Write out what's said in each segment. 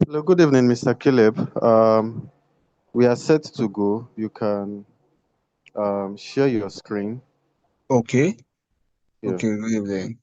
Hello, good evening, Mr. Caleb. We are set to go. You can share your screen. Okay, Yeah. okay, good evening.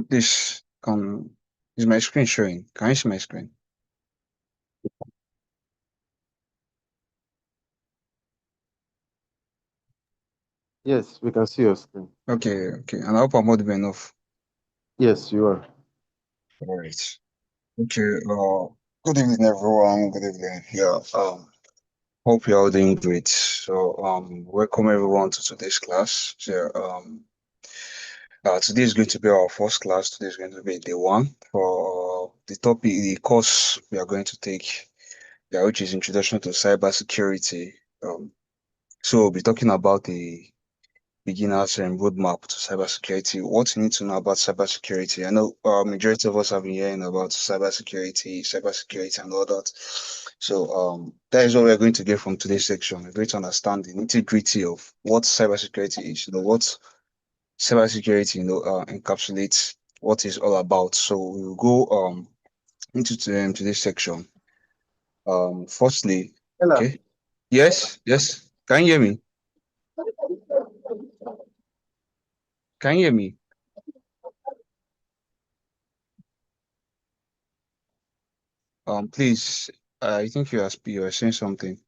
Please, is my screen showing? Can you see my screen? Yes, we can see your screen. Okay, okay, and I hope I'm audible enough. Yes, you are. All right. Okay, good evening, everyone. Good evening. Yeah, hope you're all doing great. So, welcome everyone to today's class. Today is going to be our first class. Today is going to be day one for the topic, the course we are going to take, yeah, which is Introduction to Cybersecurity. So we'll be talking about the beginners and roadmap to cybersecurity. What you need to know about cybersecurity. I know majority of us have been hearing about cybersecurity and all that. So that is what we're going to get from today's section. We're going to understand the nitty-gritty of what cybersecurity is, what cybersecurity, encapsulates what it's all about. So we'll go into today's section. Firstly, Ella. okay. Yes, yes. Can you hear me? Can you hear me? Please, I think you are saying something.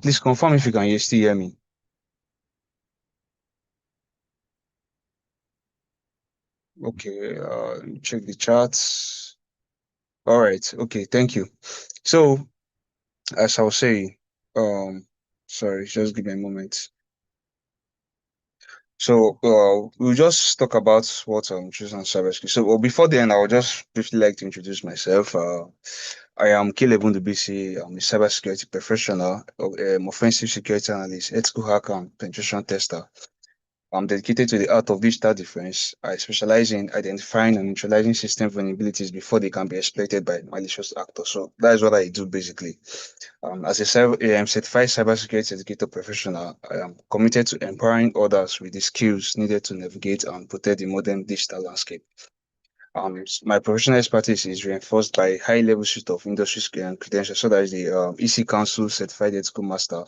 Please confirm if you can still hear me. Okay, check the charts. All right, okay, thank you. So, as I was saying, sorry, just give me a moment. So, we'll just talk about what choosing cybersecurity. So, before then, I would just briefly like to introduce myself. I am Caleb BC. I'm a cybersecurity professional, offensive security analyst, ethical hacker, and penetration tester. I'm dedicated to the art of digital defense. I specialize in identifying and neutralizing system vulnerabilities before they can be exploited by malicious actors. So that is what I do basically. As a certified cybersecurity educator professional, I am committed to empowering others with the skills needed to navigate and protect the modern digital landscape. My professional expertise is reinforced by high-level suite of industry credentials, such as the EC Council Certified Ethical Master,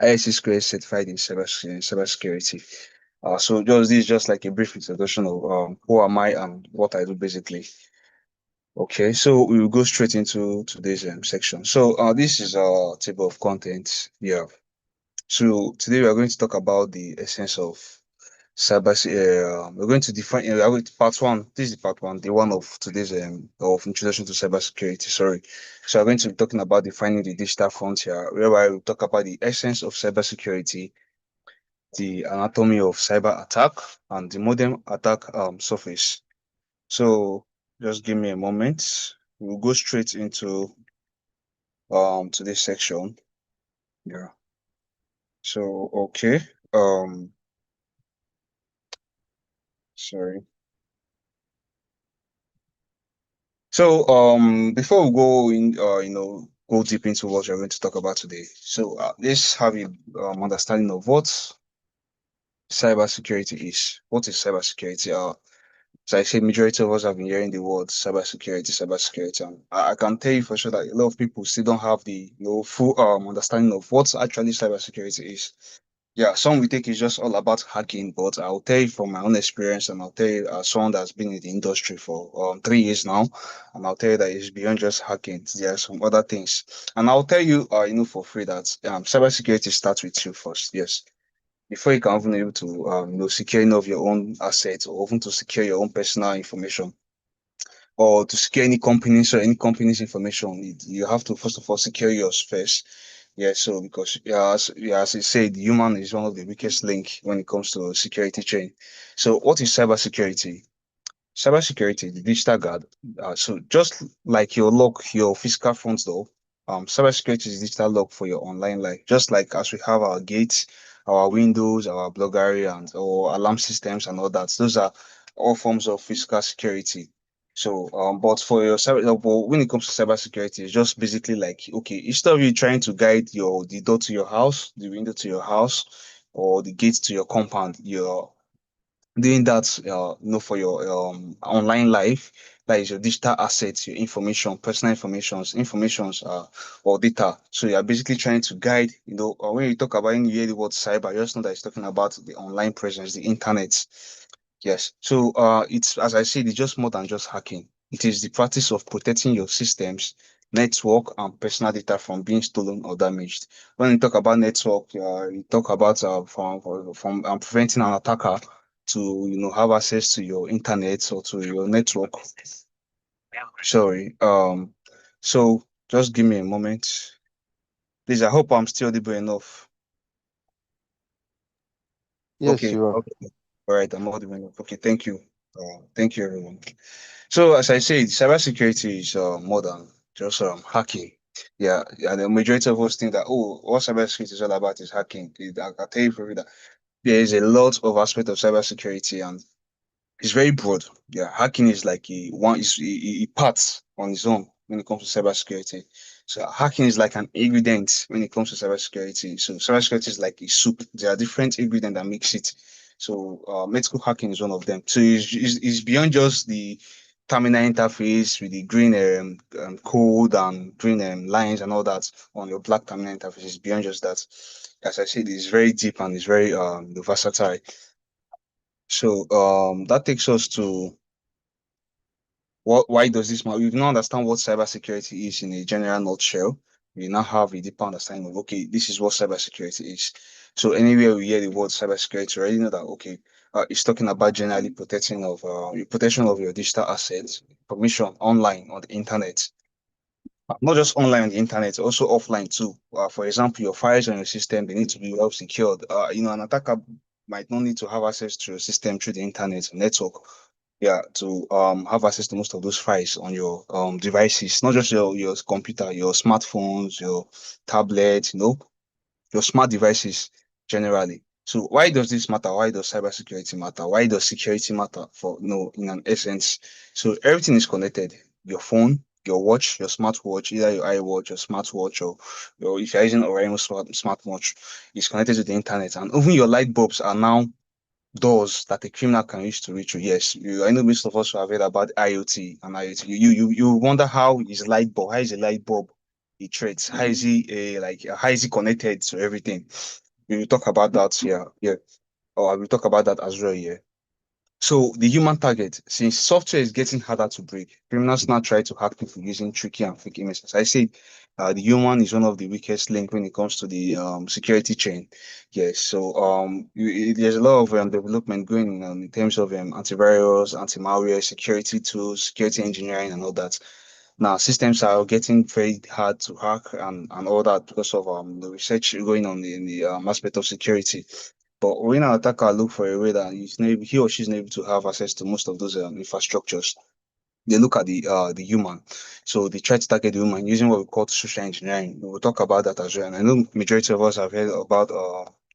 ISC Square Certified in Cybersecurity. So just this is just like a brief introduction of who am I and what I do basically. Okay, so we will go straight into today's section. So this is a table of contents. Yeah. So today we are going to talk about the essence of cyber. We're going to define. We are going to part one. This is part one, the one of today's of introduction to cybersecurity. Sorry. So we're going to be talking about defining the digital frontier, whereby we talk about the essence of cybersecurity, the anatomy of cyber attack, and the modern attack surface. So just give me a moment. We'll go straight into to this section. Yeah. So okay. Um sorry. So before we go in go deep into what we're going to talk about today. So let's have a understanding of what cybersecurity is. What is cybersecurity? So I say majority of us have been hearing the word cybersecurity. And I can tell you for sure that a lot of people still don't have the full understanding of what actually cybersecurity is. Yeah, some we think it's just all about hacking, but I'll tell you from my own experience, and I'll tell you as someone that's been in the industry for 3 years now, and I'll tell you that it's beyond just hacking. There are some other things, and I'll tell you, for free that cybersecurity starts with you first. Yes, before you can even able to securing of your own assets or even to secure your own personal information or to secure any companies or any company's information, you have to first of all secure yours first. Yeah, so because yeah, as I said, human is one of the weakest link when it comes to security chain. So what is cybersecurity? Cybersecurity, the digital guard. So just like your lock, your physical front door, cybersecurity is digital lock for your online life. Just like as we have our gates, our windows, our burglary and or alarm systems and all that. Those are all forms of physical security. So, but for your cyber, but when it comes to cybersecurity, it's just basically like okay, instead of you trying to guide the door to your house, the window to your house, or the gate to your compound, doing that for your online life, that is your digital assets, your information, personal informations or data. So you're basically trying to guide, when you talk about, when you hear the word cyber, you just know that it's talking about the online presence, the internet. Yes. So it's, as I said, it's just more than just hacking. It is the practice of protecting your systems, network, and personal data from being stolen or damaged. When you talk about network, you talk about from preventing an attacker to have access to your internet or to your network. Sorry. So just give me a moment, please. I hope I'm still audible enough. Yes, Okay. you are. Okay. All right. I'm audible enough. Okay. Thank you. Thank you, everyone. So as I said, cybersecurity is more than just hacking. Yeah, yeah. The majority of us think that what cybersecurity is all about is hacking. I can tell you for real that there is a lot of aspect of cybersecurity, and it's very broad. Yeah, hacking is like a part on its own when it comes to cybersecurity. So hacking is like an ingredient when it comes to cybersecurity. So cybersecurity is like a soup. There are different ingredients that makes it. So medical hacking is one of them. So it's beyond just the terminal interface with the green code and green lines and all that on your black terminal interface. It's beyond just that. As I said, it's very deep and it's very versatile. So that takes us to why does this matter? We now understand what cybersecurity is in a general nutshell. We now have a deeper understanding of okay, this is what cybersecurity is. So anywhere we hear the word cybersecurity, we already know that okay, it's talking about generally protection of your digital assets, information online on the internet, not just online on the internet, also offline too. For example, your files on your system, they need to be well secured. An attacker might not need to have access to your system through the internet network. Yeah, to have access to most of those files on your devices, not just your computer, your smartphones, your tablets, your smart devices generally. So why does this matter? Why does cybersecurity matter? Why does security matter for in an essence? So everything is connected. Your phone, your watch, your smartwatch, either your iWatch, your smartwatch, or if you're using Orion smartwatch, is connected to the internet. And even your light bulbs are now doors that a criminal can use to reach you. Yes, I know most of us have heard about IoT and IoT. You wonder how is a light bulb a threat? How is he how is he connected to everything? We will talk about that here, yeah. Or I will talk about that as well, yeah. So the human target, since software is getting harder to break, criminals now try to hack people using tricky and fake images. I say the human is one of the weakest link when it comes to the security chain. Yes, so there's a lot of development going on in terms of antivirus, anti-malware, security tools, security engineering, and all that. Now systems are getting very hard to hack and all that because of the research going on in the aspect of security. But when an attacker look for a way that he or she's not able to have access to most of those infrastructures, they look at the human. So they try to target the human using what we call social engineering. We will talk about that as well. And I know majority of us have heard about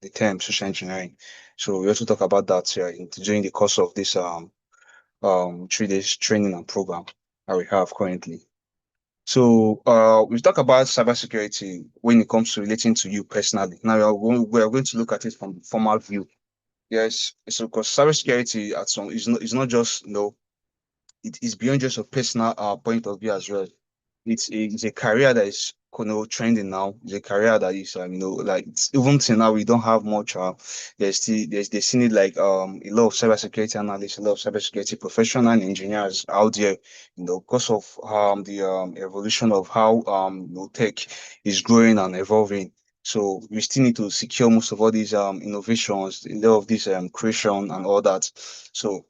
the term social engineering. So we also talk about that during the course of this 3 days training and program that we have currently. So we talk about cybersecurity when it comes to relating to you personally. Now we are going to look at it from the formal view. Yes, so because cybersecurity at some is not just it is beyond just a personal point of view as well. It's a career that is trending now. It's a career that is like even till now we don't have much. They still need like a lot of cybersecurity analysts, a lot of cybersecurity professional and engineers out there. Because of the evolution of how tech is growing and evolving. So we still need to secure most of all these innovations, a lot of this creation and all that. So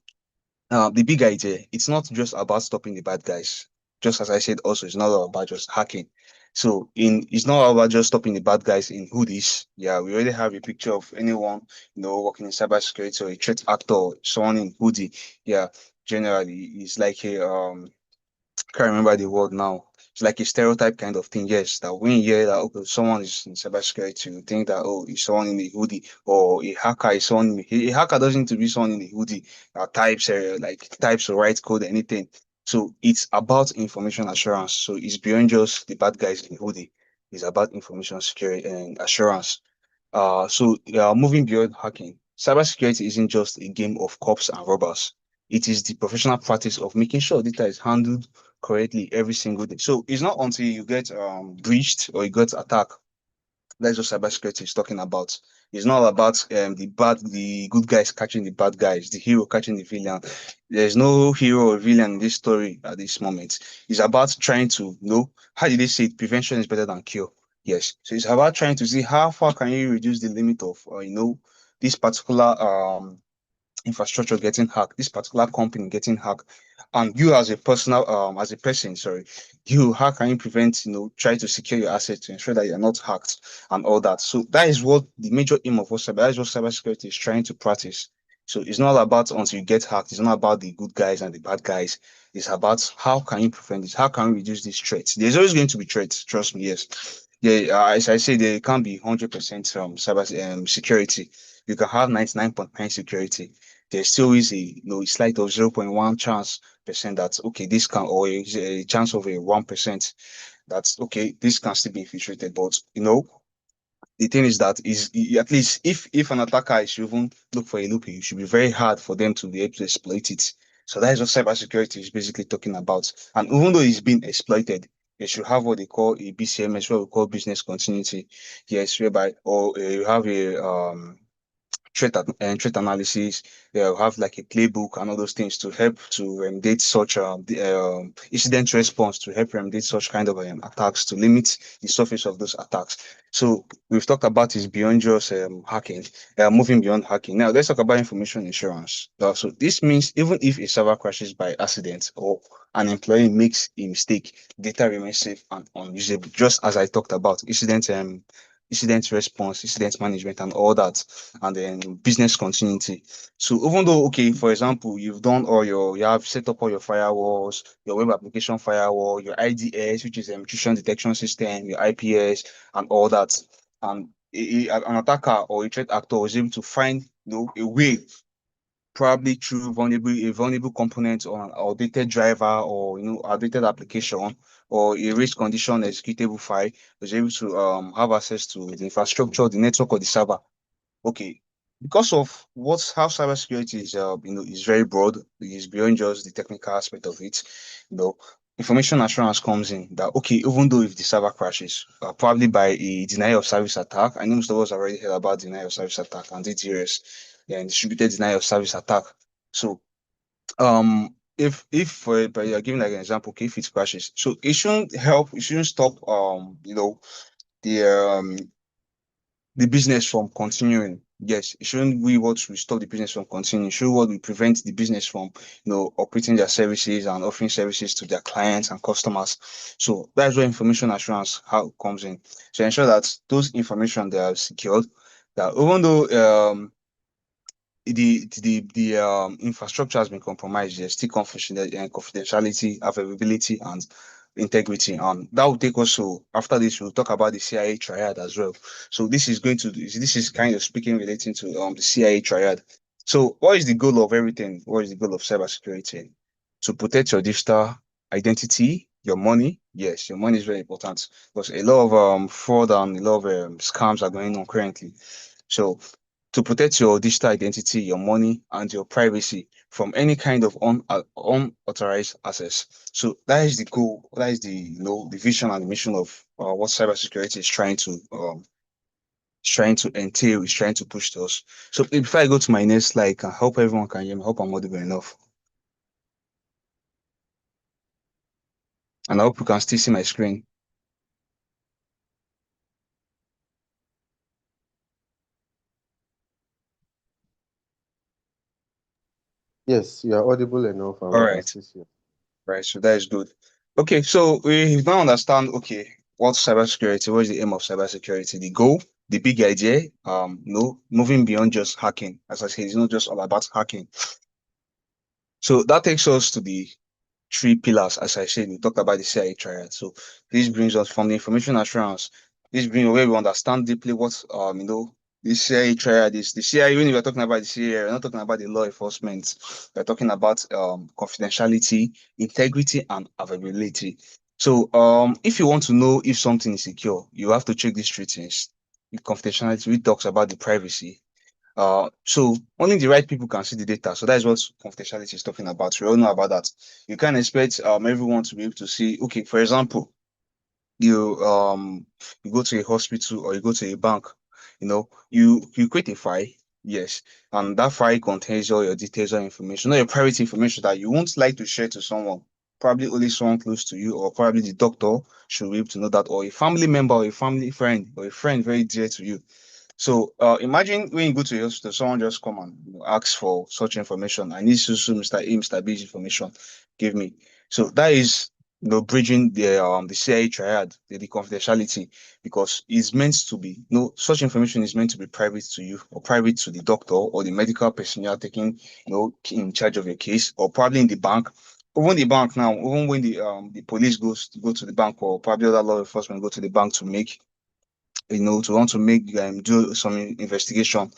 The big idea, it's not just about stopping the bad guys. Just as I said, also, it's not all about just hacking. So it's not all about just stopping the bad guys in hoodies. Yeah, we already have a picture of anyone, working in cybersecurity or a threat actor, someone in hoodie. Yeah, generally, it's like a can't remember the word now. It's like a stereotype kind of thing. Yes, that when you hear that okay, someone is in cybersecurity, you think that oh, it's someone in a hoodie, or a hacker is someone. A hacker doesn't need to be someone in a hoodie that types or write code, anything. So it's about information assurance. So it's beyond just the bad guys in the hoodie. It's about information security and assurance. Moving beyond hacking, cybersecurity isn't just a game of cops and robbers. It is the professional practice of making sure data is handled correctly every single day. So it's not until you get breached or you get attacked. That's what cybersecurity is talking about. It's not about the good guys catching the bad guys, the hero catching the villain. There's no hero or villain in this story at this moment. It's about trying to know how did they say it? Prevention is better than cure. Yes. So it's about trying to see how far can you reduce the limit of this particular infrastructure getting hacked, this particular company getting hacked, and you as a as a person, sorry, you how can you prevent, try to secure your assets to ensure that you're not hacked and all that. So that is what the major aim of that is what cybersecurity is trying to practice. So it's not about until you get hacked, it's not about the good guys and the bad guys. It's about how can you prevent this, how can we reduce these threats. There's always going to be threats, trust me, yes. Yeah, as I say, there can't be 100% cyber security. You can have 99.9 security. There still is a slight of 0.1 chance percent that okay this can or a chance of a 1% that's okay this can still be infiltrated. But the thing is that at least if an attacker is even look for a loophole, it should be very hard for them to be able to exploit it. So that is what cybersecurity is basically talking about. And even though it's being exploited, they should have what they call a BCMS, what we call business continuity. Yes, whereby or you have a trait analysis. They'll have like a playbook and all those things to help to remediate such incident response to help remediate such kind of attacks to limit the surface of those attacks. So we've talked about is beyond just hacking, moving beyond hacking. Now let's talk about information insurance. So this means even if a server crashes by accident or an employee makes a mistake, data remains safe and unusable. Just as I talked about incident response, incident management, and all that, and then business continuity. So even though, okay, for example, you have set up all your firewalls, your web application firewall, your IDS, which is intrusion detection system, your IPS, and all that, and an attacker or a threat actor was able to find, a way, probably through vulnerable component or an outdated driver or outdated application or a race condition executable file, was able to have access to the infrastructure, the network, or the server. Okay, because of how cybersecurity is, is very broad. It's beyond just the technical aspect of it. You know, information assurance comes in that okay, even though if the server crashes, probably by a denial of service attack. I know most of us have already heard about denial of service attack and DDoS, yeah, and distributed denial of service attack. So, if for but you're giving like an example, okay, if it crashes, so it shouldn't help, it shouldn't stop, the business from continuing. Yes, it shouldn't be what will stop the business from continuing. It should what will prevent the business from, operating their services and offering services to their clients and customers. So that's where information assurance how comes in. So ensure that those information they are secured. That even though the infrastructure has been compromised, there's still confidentiality, availability, and integrity. And that will take us to after this, we'll talk about the CIA triad as well. So this is kind of speaking relating to the CIA triad. So what is the goal of everything? What is the goal of cybersecurity? To protect your digital identity, your money. Yes, your money is very important because a lot of fraud and a lot of scams are going on currently. So to protect your digital identity, your money, and your privacy from any kind of unauthorized access. So that is the goal. That is the vision and the mission of what cybersecurity is trying to entail, is trying to push to us. So before I go to my next slide, I hope everyone can hear me. I hope I'm audible enough, and I hope you can still see my screen. Yes, you are audible enough and All we can right, still see you. right. So that is good. Okay, so we now understand. Okay, what's cybersecurity? What is the aim of cybersecurity? The goal, the big idea. Moving beyond just hacking. As I said, it's not just all about hacking. So that takes us to the three pillars. As I said, we talked about the CIA triad. So this brings us from the information assurance. This brings where we understand deeply what the CIA triad is. The CIA, when we are talking about the CIA, we're not talking about the law enforcement. We're talking about confidentiality, integrity, and availability. So if you want to know if something is secure, you have to check these three things. The confidentiality, which talks about the privacy, so only the right people can see the data. So that is what confidentiality is talking about. We all know about that. You can't expect everyone to be able to see. Okay, for example, you you go to a hospital or you go to a bank. You create a file, yes, and that file contains all your details or information, not your private information that you won't like to share to someone. Probably only someone close to you, or probably the doctor should be able to know that, or a family member, or a family friend, or a friend very dear to you. So imagine when you go to a hospital, someone just come and ask for such information. I need so Mr. A, Mr. B's information. Give me. So that is bridging the CIA triad, the confidentiality, because it's meant to be such information is meant to be private to you or private to the doctor or the medical person you are taking in charge of your case, or probably in the bank. Even the bank now, even when the police go to the bank, or probably other law enforcement go to the bank to make to want to make do some investigation,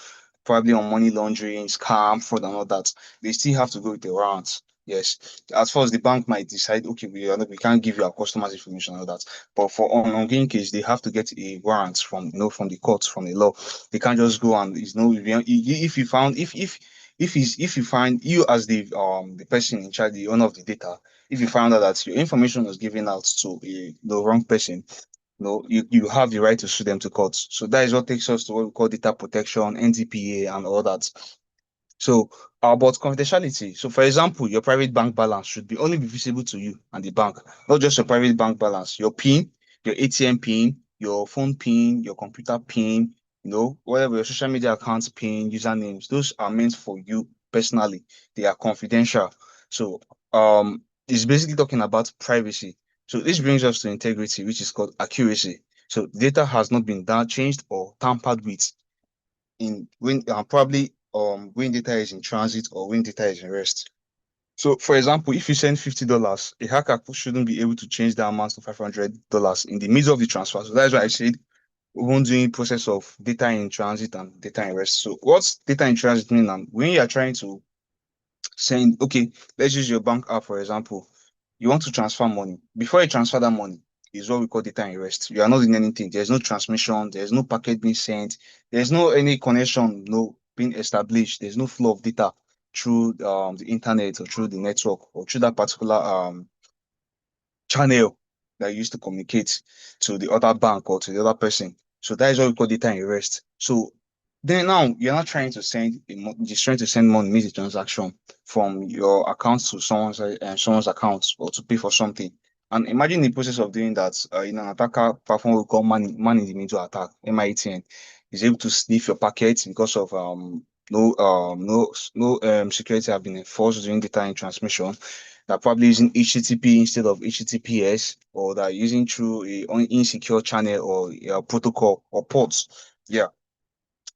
probably on money laundering, scam, fraud, and all that. They still have to go with the warrants. Yes, as far as the bank might decide, okay, we can't give you our customers' information and all that. But for on ongoing case, they have to get a warrant from from the courts, from the law. They can't just go and if you found if you find you as the person in charge, the owner of the data, if you found out that your information was given out to the wrong person, you have the right to sue them to court. So that is what takes us to what we call data protection, NDPA, and all that. So about confidentiality. So for example, your private bank balance should be only be visible to you and the bank, not just your private bank balance, your PIN, your ATM PIN, your phone PIN, your computer PIN, whatever your social media accounts PIN, usernames, those are meant for you personally. They are confidential. So it's basically talking about privacy. So this brings us to integrity, which is called accuracy. So data has not been done, changed, or tampered with in when probably when data is in transit or when data is in rest. So, for example, if you send $50, a hacker shouldn't be able to change that amount to $500 in the middle of the transfer. So that's why I said we won't doing process of data in transit and data in rest. So, what's data in transit mean? And when you are trying to saying, okay, let's use your bank app, for example. You want to transfer money. Before you transfer that money, is what we call data in rest. You are not doing anything. There's no transmission. There's no packet being sent. There's no any connection, no being established. There's no flow of data through the internet or through the network or through that particular channel that you used to communicate to the other bank or to the other person. So that is what we call data in rest. So then now you're not trying to just trying to send money, make a transaction from your account to someone's account or to pay for something. And imagine the process of doing that in an attacker platform we call man in the middle attack, MITN, is able to sniff your packets because of no security have been enforced during data in transmission. They're probably using HTTP instead of HTTPS, or they're using through a insecure channel or a protocol or ports. Yeah,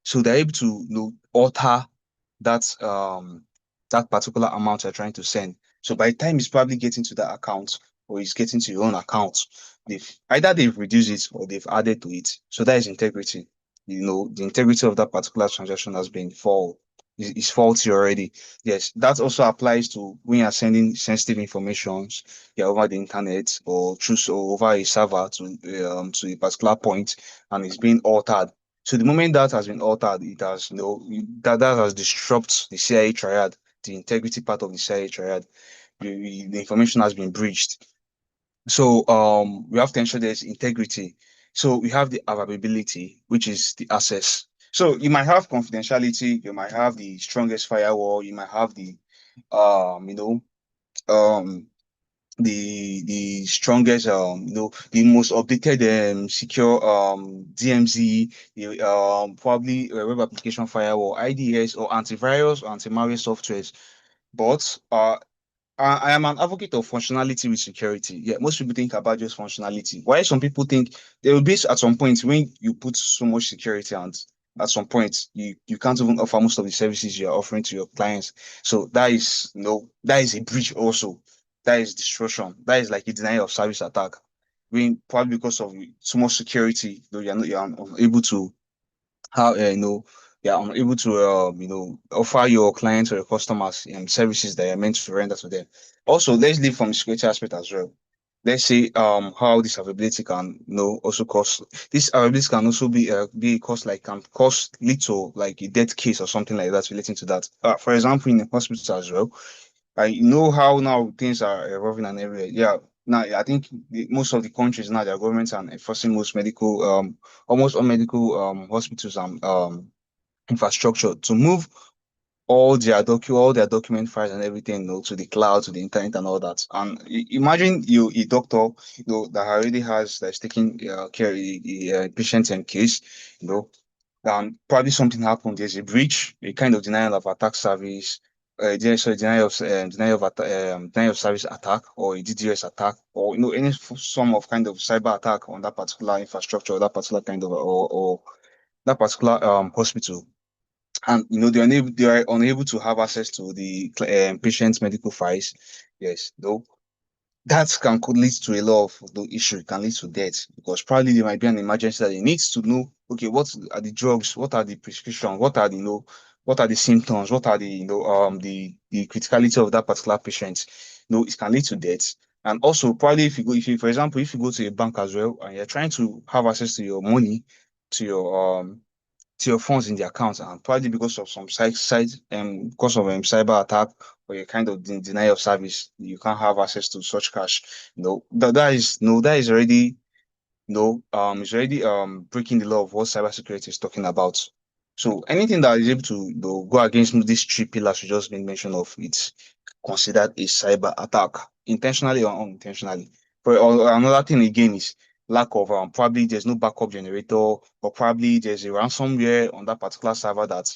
so they're able to alter that particular amount you're trying to send. So by the time it's probably getting to that account or it's getting to your own account, they've reduced it or they've added to it. So that is integrity. The integrity of that particular transaction has been is faulty already. Yes, that also applies to when you're sending sensitive informations, yeah, over the internet or through over a server to a particular point, and it's being altered. So the moment that has been altered, it has that has disrupted the CIA triad, the integrity part of the CIA triad. The information has been breached. So we have to ensure there's integrity. So we have the availability, which is the access. So you might have confidentiality, you might have the strongest firewall, you might have the you know um the strongest the most updated secure DMZ, the probably web application firewall, IDS, or antivirus or anti-malware softwares. But I am an advocate of functionality with security. Yeah, most people think about just functionality. Why some people think there will be at some point when you put so much security and at some point you can't even offer most of the services you are offering to your clients. So that is that is a breach also. That is destruction. That is like a denial of service attack. When probably because of too much security, though you are unable to how yeah, I'm able to offer your clients or your customers services that are meant to render to them. Also, let's leave from the security aspect as well. Let's say how this availability can also cause this availability can also be cause like can cause lead to like a death case or something like that relating to that. For example, in the hospital as well, I know how now things are evolving and everywhere. Yeah, now I think most of the countries now their governments are enforcing most medical almost all medical hospitals and infrastructure to move all their document files and everything to the cloud, to the internet and all that. And imagine you a doctor that already has that's taking care of the patient and case, you know, and probably something happened. There's a breach, a kind of denial of attack service. Denial of service attack or a DDoS attack or any some of kind of cyber attack on that particular infrastructure or that particular kind of or that particular hospital, and they are unable to have access to the patient's medical files. Yes, though that can could lead to a lot of the issue. It can lead to death because probably there might be an emergency that they need to know. Okay, what are the drugs? What are the prescription? What are the what are the symptoms? What are the the criticality of that particular patient? It can lead to death. And also probably if you for example if you go to a bank as well and you're trying to have access to your money, to your funds in the account, and probably because of some side because of cyber attack or a kind of denial of service, you can't have access to such cash. That is that is already it's already breaking the law of what cybersecurity is talking about. So anything that is able to go against these three pillars we just been mentioned of, it's considered a cyber attack, intentionally or unintentionally. Another thing again is lack of probably there's no backup generator, or probably there's a ransomware on that particular server that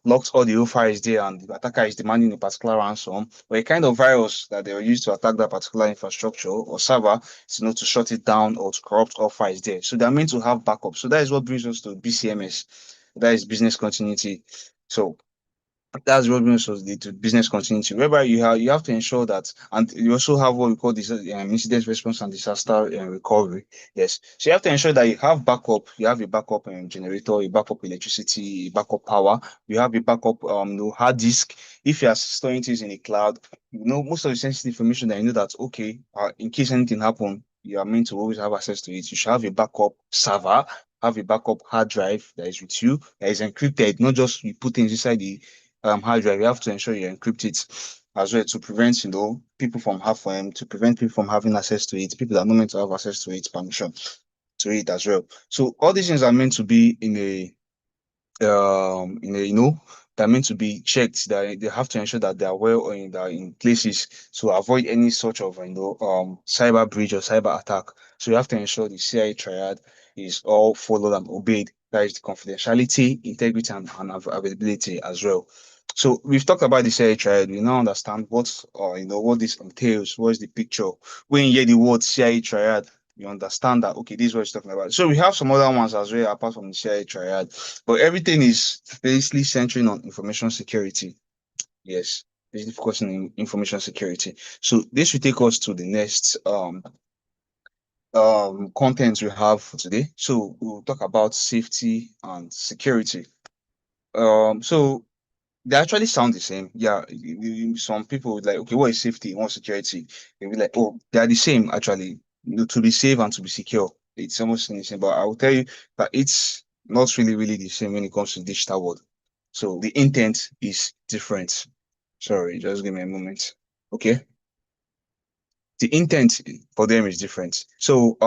locks all the files there, and the attacker is demanding a particular ransom, or a kind of virus that they will use to attack that particular infrastructure or server, to shut it down or to corrupt all files there. So they're meant to have backup. So that is what brings us to BCMS. That is business continuity. So that's what brings us to business continuity, whereby you have to ensure that, and you also have what we call this incident response and disaster recovery. Yes, so you have to ensure that you have backup, you have a backup generator, a backup electricity, a backup power, you have a backup hard disk. If you are storing things in the cloud, most of the sensitive information that that okay, in case anything happen, you are meant to always have access to it. You should have a backup server, have a backup hard drive that is with you, that is encrypted, not just you put things inside the hard drive. You have to ensure you encrypt it as well to prevent, people from to prevent people from having access to it, people that are not meant to have access to it, permission to it as well. So all these things are meant to be in a they're meant to be checked. That they have to ensure that they are well in places to avoid any sort of cyber breach or cyber attack. So you have to ensure the CIA triad is all followed and obeyed. That is the confidentiality, integrity, and availability as well. So we've talked about the CIA triad. We now understand what this entails. What is the picture? When you hear the word CIA triad, you understand that okay, this is what it's talking about. So we have some other ones as well apart from the CIA triad, but everything is basically centering on information security. Yes, basically focusing on information security. So this will take us to the next content we have for today. So we'll talk about safety and security. So they actually sound the same. Yeah, some people would like, okay, what is safety? What security? They'll be like, oh, they are the same actually. To be safe and to be secure, it's almost the same. But I will tell you that it's not really the same when it comes to digital world. So the intent is different. Sorry, just give me a moment. Okay, the intent for them is different. So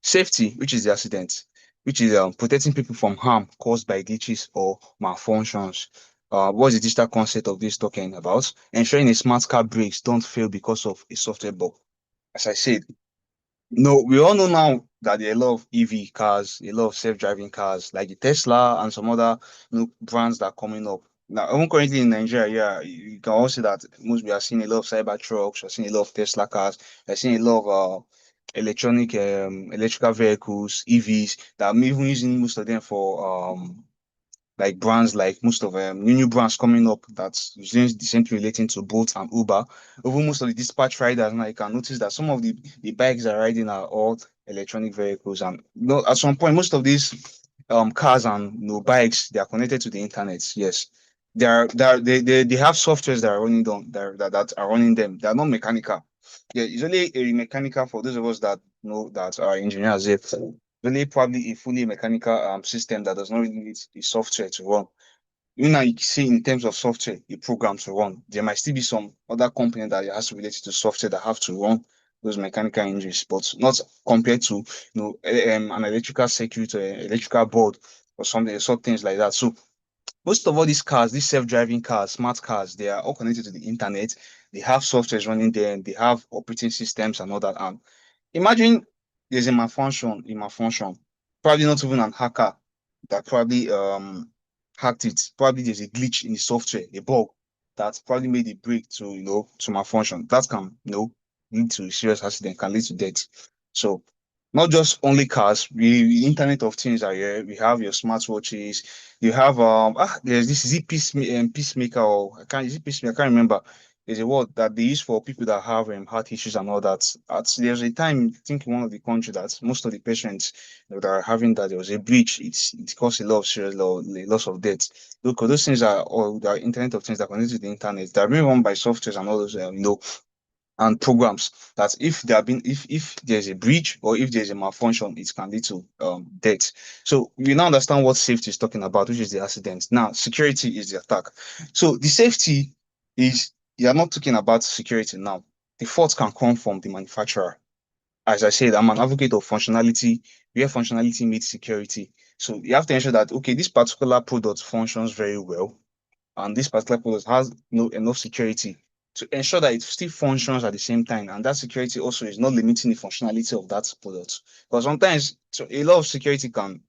safety, which is the accident, which is protecting people from harm caused by glitches or malfunctions. What's the digital concept of this talking about? Ensuring a smart car brakes don't fail because of a software bug. As I said, no, we all know now that there are a lot of EV cars, a lot of self-driving cars, like the Tesla and some other brands that are coming up. Now, even currently in Nigeria, yeah, can all see that most we are seeing a lot of cyber trucks, we're seeing a lot of Tesla cars, we're seeing a lot of electrical vehicles, EVs that I'm even using most of them for like brands like most of new brands coming up that's using the same thing relating to Bolt and Uber. Even most of the dispatch riders now you can notice that some of the bikes are riding are all electronic vehicles. And at some point most of these cars and bikes they are connected to the internet. Yes. They have softwares that are running them that are running them. They are not mechanical. Yeah, it's only a mechanical for those of us that know that are engineers. It's only probably a fully mechanical system that does not really need the software to run. You know, you see in terms of software, the program to run, there might still be some other component that has to relate to software that have to run those mechanical engines, but not compared to an electrical circuit or electrical board or something, sort things like that. So most of all these cars, these self-driving cars, smart cars, they are all connected to the internet. They have softwares running there, they have operating systems and all that. And imagine there's a malfunction, probably not even an hacker that probably hacked it. Probably there's a glitch in the software, a bug that probably made it break to to malfunction. That can lead to a serious accident, can lead to death. So not just only cars, the Internet of Things are here. We have your smartwatches. You have there's this peacemaker or I can't is it peacemaker? I can't remember. There's a word that they use for people that have heart issues and all that. There's a time, I think, in one of the countries that most of the patients that are having that there was a breach. It caused a lot of serious loss of death. Because those things are all the Internet of Things that connect to the internet. They're being run by softwares and all those and programs that if there have been if there's a breach or if there's a malfunction, it can lead to death. So we now understand what safety is talking about, which is the accident. Now security is the attack. So the safety is you are not talking about security now. The fault can come from the manufacturer. As I said, I'm an advocate of functionality, where functionality meets security. So you have to ensure that okay, this particular product functions very well and this particular product has enough security to ensure that it still functions at the same time. And that security also is not limiting the functionality of that product. Because sometimes so a lot of security can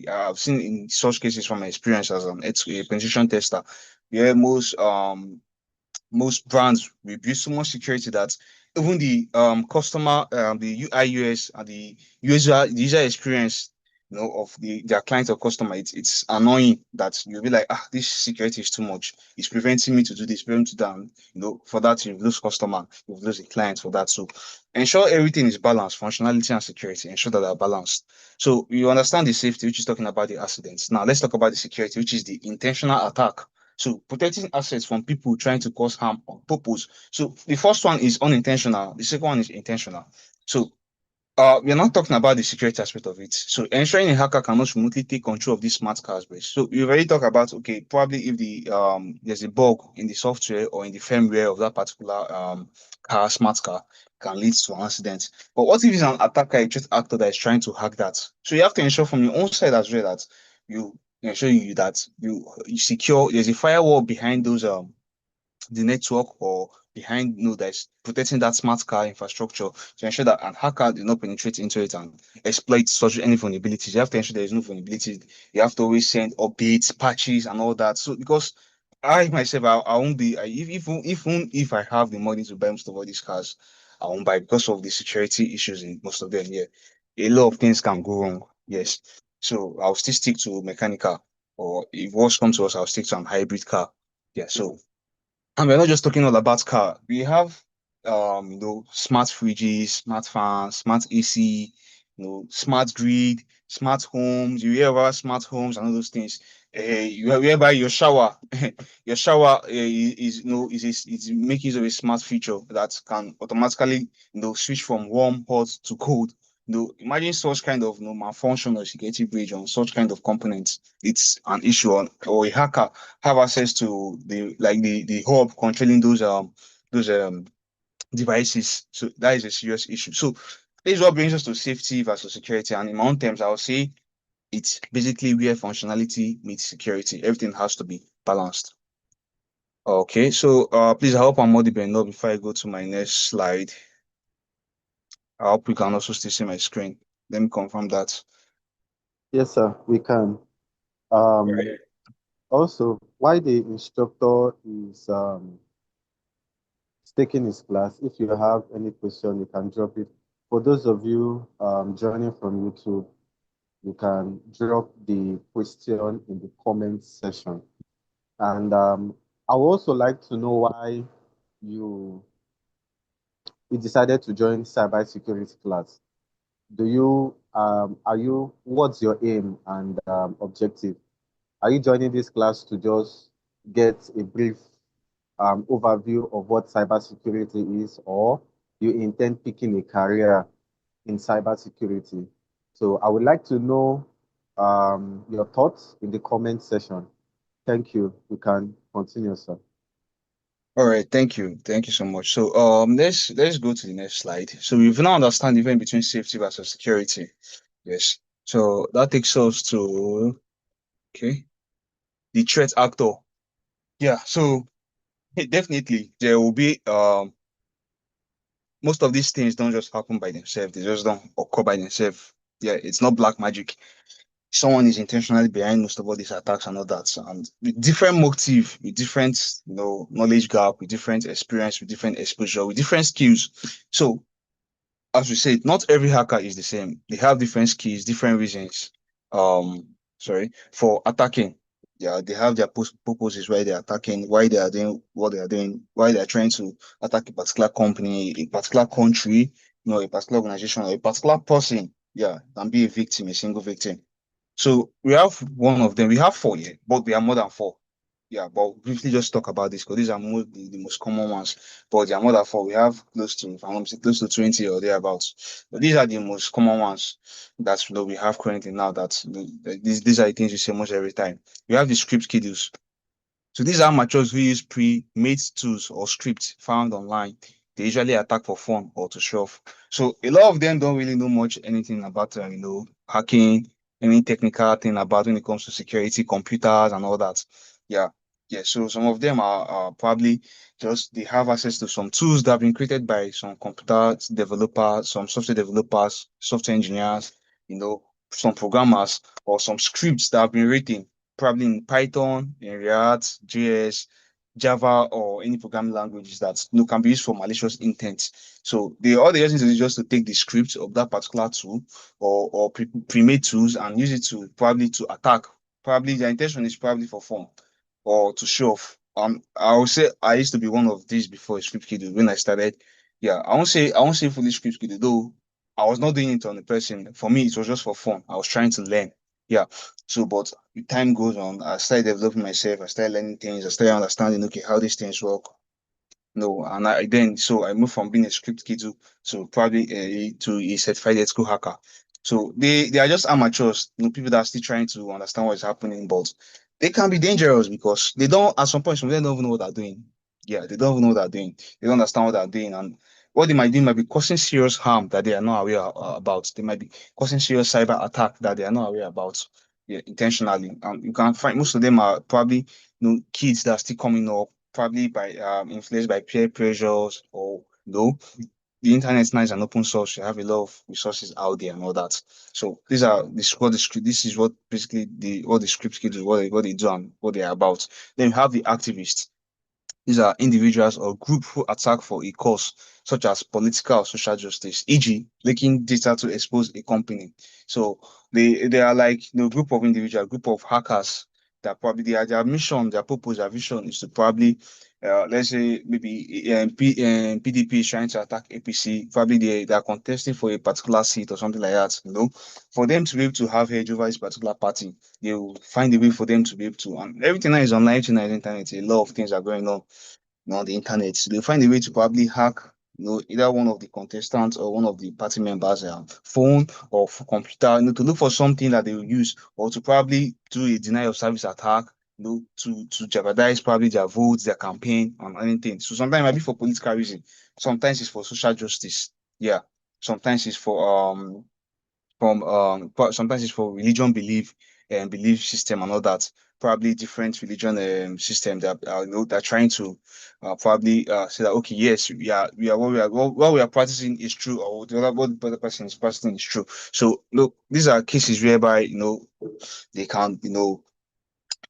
I've seen in such cases from my experience as a penetration tester, where most brands will build so much security that even the customer, the UI UX and the user experience, of their client or customer, it's annoying that you'll be like, this security is too much. It's preventing me to do this, preventing me to that. And, for that you lose customer, you lose a client for that. So ensure everything is balanced, functionality and security. Ensure that they're balanced. So you understand the safety, which is talking about the accidents. Now let's talk about the security, which is the intentional attack. So protecting assets from people trying to cause harm on purpose. So the first one is unintentional. The second one is intentional. So we're not talking about the security aspect of it. So ensuring a hacker cannot remotely take control of these smart cars, base. So we already talked about okay, probably if there's a bug in the software or in the firmware of that particular smart car can lead to an accident. But what if it's an attacker, a threat actor that is trying to hack that? So you have to ensure from your own side as well that you ensure you secure. There's a firewall behind those the network or behind that's protecting that smart car infrastructure to ensure that an hacker did not penetrate into it and exploit such any vulnerabilities. You have to ensure there is no vulnerability. You have to always send updates, patches, and all that. So because I myself, I won't be even if I have the money to buy most of all these cars, I won't buy because of the security issues in most of them. Yeah, a lot of things can go wrong. Yes, so I'll still stick to mechanical, or if worse comes to us, I'll stick to an hybrid car. Yeah, so and we're not just talking all about car. We have smart fridges, smart fans, smart AC, smart grid, smart homes. You hear about smart homes and all those things. Whereby your shower, your shower is is making use of a smart feature that can automatically switch from warm, hot to cold. Imagine such kind of malfunction or security breach on such kind of components. It's an issue on or a hacker have access to the hub controlling those devices. So that is a serious issue. So this is what brings us to safety versus security. And in my own terms, I would say it's basically where functionality meets security. Everything has to be balanced. Okay, so please I hope I'm audible enough before I go to my next slide. I hope you can also still see my screen. Let me confirm that. Yes, sir, we can. Um, Right. Also, Why the instructor is taking his class. If you have any question, you can drop it. For those of you joining from YouTube, you can drop the question in the comment section. And I would also like to know why you you decided to join cybersecurity class. Do you are you what's your aim and objective? Are you joining this class to just get a brief overview of what cybersecurity is, or you intend picking a career in cybersecurity? So I would like to know your thoughts in the comment section. Thank you. You can continue, sir. All right, thank you so much. So let's go to the next slide. So we've now understand the difference between safety versus security. Yes. So that takes us to okay the threat actor. Yeah. So definitely there will be most of these things don't just happen by themselves. They just don't occur by themselves. Yeah, it's not black magic. Someone is intentionally behind most of all these attacks and all that. And with different motive, with different, knowledge gap, with different experience, with different exposure, with different skills. So as we said, not every hacker is the same. They have different skills, different reasons. For attacking. Yeah, they have their purposes why they're attacking, why they are doing what they are doing, why they are trying to attack a particular company, a particular country, a particular organization, or a particular person. Yeah, can be a victim, a single victim. So we have one of them. We have four here, but we are more than four. Yeah, but briefly just talk about this because these are the most common ones. But there are more than four. We have close to, if I'm not mistaken, close to 20 or thereabouts. But these are the most common ones that we have currently now. These are the things we say most every time. We have the script kiddos. So these are amateurs who use pre-made tools or scripts found online. They usually attack for fun or to show off. So a lot of them don't really know much anything about hacking, any technical thing about when it comes to security, computers and all that. Yeah. Yeah. So some of them are probably just they have access to some tools that have been created by some computer developers, some software developers, software engineers, some programmers or some scripts that have been written probably in Python, in React, JS, Java, or any programming languages that can be used for malicious intent. So all they just need to do is just to take the script of that particular tool or pre-made tools and use it to probably to attack. Probably their intention is probably for fun or to show off. I would say I used to be one of these before a script kid when I started. Yeah, I won't say fully script kid though. I was not doing it on the person. For me, it was just for fun. I was trying to learn. Yeah. So, but with time goes on, I started developing myself. I started learning things. I started understanding, okay, how these things work. No, and I moved from being a script kid to probably to a certified ethical hacker. So they are just amateurs, people that are still trying to understand what is happening, but they can be dangerous because they don't at some point some of them don't even know what they're doing. Yeah, they don't even know what they're doing. They don't understand what they're doing, and what they might do might be causing serious harm that they are not aware about. They might be causing serious cyber attack that they are not aware about. Yeah, intentionally. You can find most of them are probably kids that are still coming up probably by influenced by peer pressures or the internet now is an open source. You have a lot of resources out there and all that. So these are this what the script. This is what basically the what the script kids do, what they do and what they are about. Then you have the activists. These are individuals or group who attack for a cause, such as political or social justice, e.g., leaking data to expose a company. So they are like group of individual, group of hackers that probably their mission, their purpose, their vision is to probably let's say maybe PDP is trying to attack APC, probably they are contesting for a particular seat or something like that. For them to be able to have edge over this particular party, they will find a way for them to be able to, and everything now is online, everything now is internet. A lot of things are going on on the internet. So they'll find a way to probably hack, either one of the contestants or one of the party members' phone or computer, to look for something that they will use, or to probably do a denial of service attack, to jeopardize probably their votes, their campaign, and anything. So sometimes it might be for political reason. Sometimes it's for social justice. Yeah. Sometimes it's for sometimes it's for religion belief and belief system and all that. Probably different religion system that they're trying to probably say that okay, yes, we are what we are practicing is true, or what the other person is practicing is true. So look, these are cases whereby they can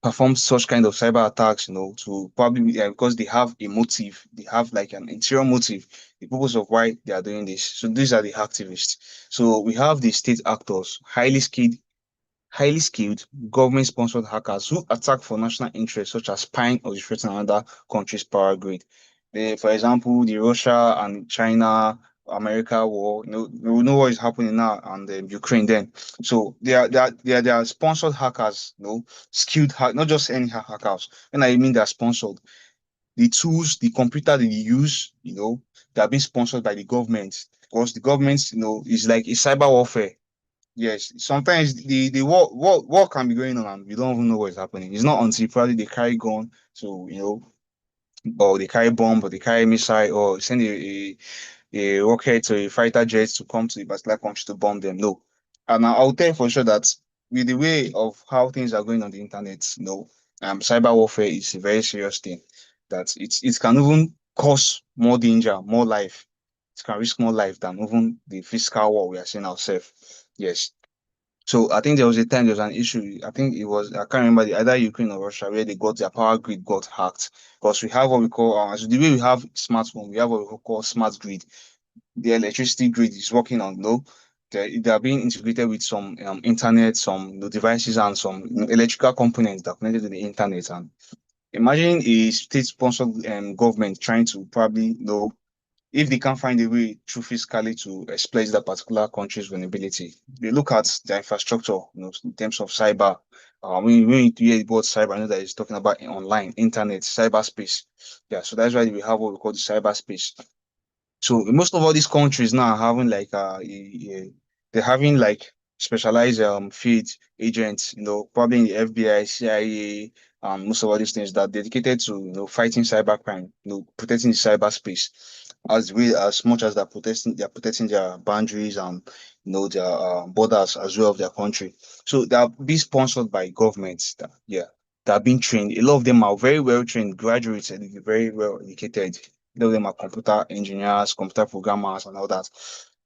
perform such kind of cyber attacks, to probably because they have a motive, they have like an interior motive, the purpose of why they are doing this. So these are the activists. So we have the state actors, highly skilled government-sponsored hackers who attack for national interests, such as spying or disrupting another country's power grid. For example, the Russia and China, America war. We know what is happening now and Ukraine. Then, so they are sponsored hackers. Skilled hack, not just any hackers. When I mean they are sponsored, the tools, the computer that they use, they are being sponsored by the government because the government, is like a cyber warfare. Yes, sometimes the war can be going on and we don't even know what is happening. It's not until probably they carry gun to, or they carry bomb, or they carry missile, or send a rocket or a fighter jet to come to the particular country to bomb them. No. And I'll tell you for sure that with the way of how things are going on the internet, cyber warfare is a very serious thing. That it can even cause more danger, more life. It can risk more life than even the physical war we are seeing ourselves. Yes. So I think there was a time there was an issue. I think it was, I can't remember, either Ukraine or Russia, where they got their power grid got hacked. Because we have what we call, so the way we have smartphone, we have what we call smart grid. The electricity grid is working on, they are being integrated with some internet, some devices, and some electrical components that are connected to the internet. And imagine a state-sponsored government trying to probably, if they can't find a way through fiscally to exploit that particular country's vulnerability, they look at their infrastructure, in terms of cyber. When you hear about cyber, I know that it's talking about online, internet, cyberspace. Yeah, so that's why we have what we call the cyberspace. So most of all these countries now are having like they're having like specialized field agents, probably in the FBI, CIA, most of all these things that are dedicated to fighting cybercrime, protecting the cyberspace as much as they're protecting their boundaries and their borders as well of their country. So they are being sponsored by governments that are being trained. A lot of them are very well trained graduates and very well educated. A lot of them are computer engineers, computer programmers, and all that.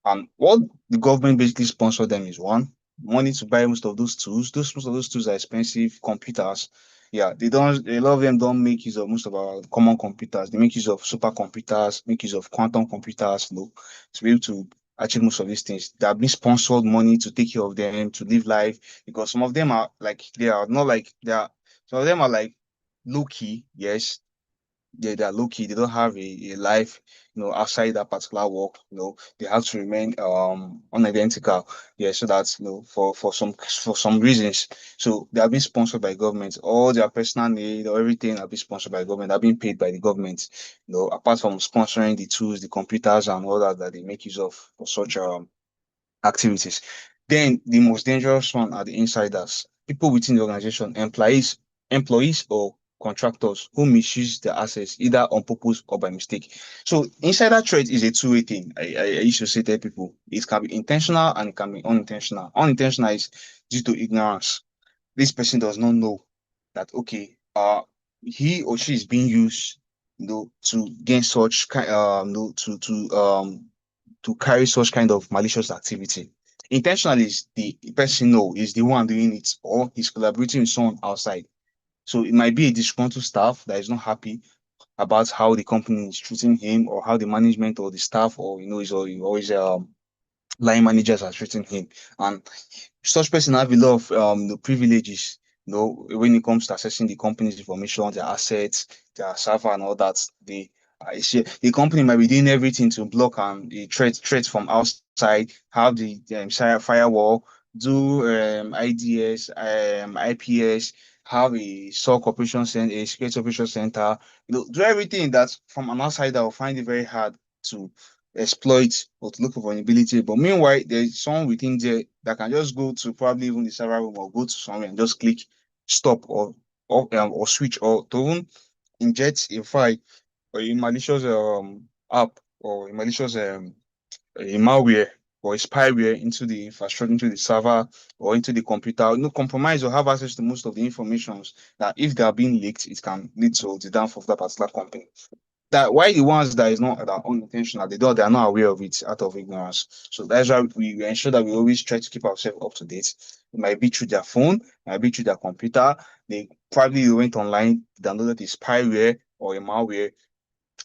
And what the government basically sponsor them is one, money to buy most of those tools. Most of those tools are expensive computers. Yeah, they don't. A lot of them don't make use of most of our common computers. They make use of supercomputers, make use of quantum computers, to be able to achieve most of these things. They have been sponsored money to take care of them, to live life, because some of them are like they are not like they are. Some of them are like low key, yes, they're low key. They don't have a life, outside that particular work. They have to remain unidentical. Yeah, so that's for some reasons. So they are being sponsored by government. All their personal need or everything are being sponsored by government. They're being paid by the government. Apart from sponsoring the tools, the computers, and all that they make use of for such activities. Then the most dangerous one are the insiders, people within the organization, employees or contractors who misuse their assets either on purpose or by mistake. So insider threat is a two-way thing. I used to say to people, it can be intentional and it can be unintentional. Unintentional is due to ignorance. This person does not know that okay, he or she is being used, to gain such kind, to carry such kind of malicious activity. Intentionally is the person is the one doing it, or he's collaborating with someone outside. So it might be a disgruntled staff that is not happy about how the company is treating him, or how the management or the staff, or is always line managers are treating him. And such person have a lot of the privileges, when it comes to accessing the company's information, their assets, their server, and all that. I see the company might be doing everything to block the threats from outside, have the firewall, do IDS, IPS, have a SOC operation center, a security operation center, do everything that from an outsider will find it very hard to exploit or to look for vulnerability. But meanwhile, there's someone within there that can just go to probably even the server room or go to somewhere and just click stop or switch, or to even inject a file or a malicious app, or a malicious a malware or a spyware into the infrastructure, into the server or into the computer. Compromise or have access to most of the informations that if they are being leaked, it can lead to the downfall of that particular company. that why the ones that is not that are unintentional, they are not aware of it out of ignorance. So that's why we ensure that we always try to keep ourselves up to date. It might be through their phone, it might be through their computer. They probably went online, downloaded a spyware or a malware,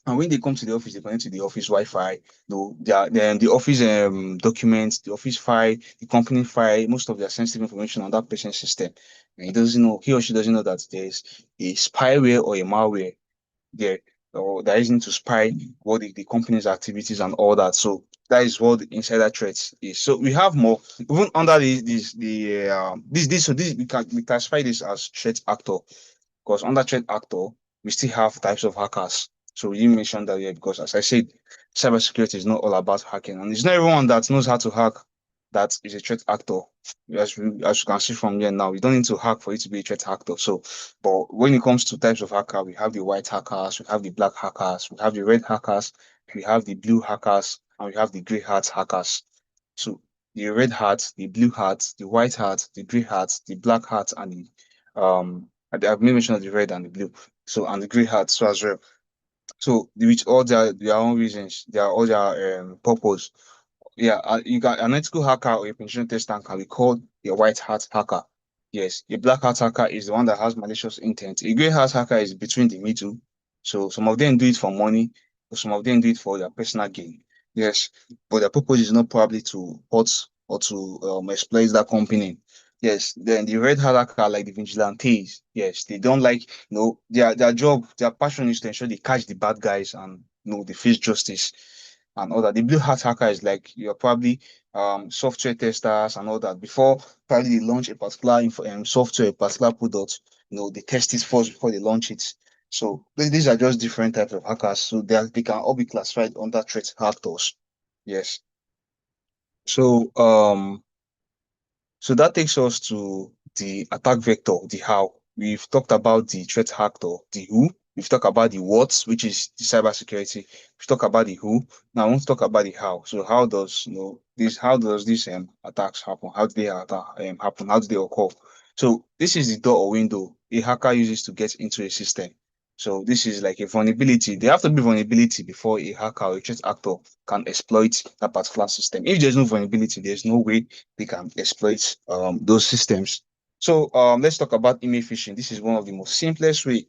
and when they come to the office, they connect to the office Wi-Fi. No, the office documents, the office file, the company file, most of their sensitive information on that person's system. And he or she doesn't know that there's a spyware or a malware there, or that isn't to spy what the company's activities and all that. So that is what the insider threats is. So we have more even under this we classify this as threat actor, because under threat actor, we still have types of hackers. So you mentioned that, yeah, because as I said, cybersecurity is not all about hacking, and it's not everyone that knows how to hack that is a threat actor. As you can see from here now, you don't need to hack for you to be a threat actor. So, but when it comes to types of hacker, we have the white hackers, we have the black hackers, we have the red hackers, we have the blue hackers, and we have the gray hat hackers. So the red hat, the blue hat, the white hat, the gray hat, the black hat, and the I've made mention of the red and the blue. So and the grey hat so as well. So with all their own reasons, their all their purpose. Yeah, you got an ethical hacker or a penetration tester can be called a white hat hacker. Yes, a black hat hacker is the one that has malicious intent. A grey hat hacker is between the middle. So some of them do it for money, but some of them do it for their personal gain. Yes, but their purpose is not probably to hurt or to exploit that company. Yes, then the red hat hacker like the vigilantes. Yes, they don't like, their job, their passion is to ensure they catch the bad guys and they face justice and all that. The blue hat hacker is like you're probably software testers and all that. Before probably they launch a particular software, a particular product, they test it first before they launch it. So these are just different types of hackers. So they can all be classified under threat actors. Yes. So so that takes us to the attack vector, the how. We've talked about the threat actor, the who. We've talked about the what, which is the cybersecurity. We've talked about the who. Now I want to talk about the how. So how does these attacks happen? How do they happen? How do they occur? So this is the door or window a hacker uses to get into a system. So this is like a vulnerability. There have to be vulnerability before a hacker or a threat actor can exploit that particular system. If there's no vulnerability, there's no way they can exploit those systems. So let's talk about email phishing. This is one of the most simplest way,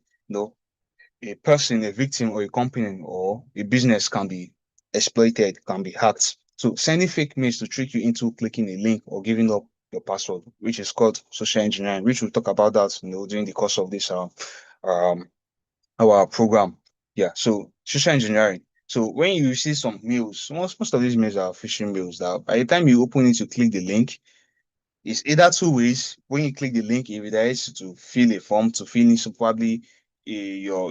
a person, a victim, or a company or a business can be exploited, can be hacked. So sending fake mails to trick you into clicking a link or giving up your password, which is called social engineering, which we'll talk about that, during the course of this um our program. Yeah, so social engineering. So when you see some mails, most of these mails are phishing mails that by the time you open it, you click the link, it's either two ways. When you click the link, it redirects you to fill a form to fill in so probably your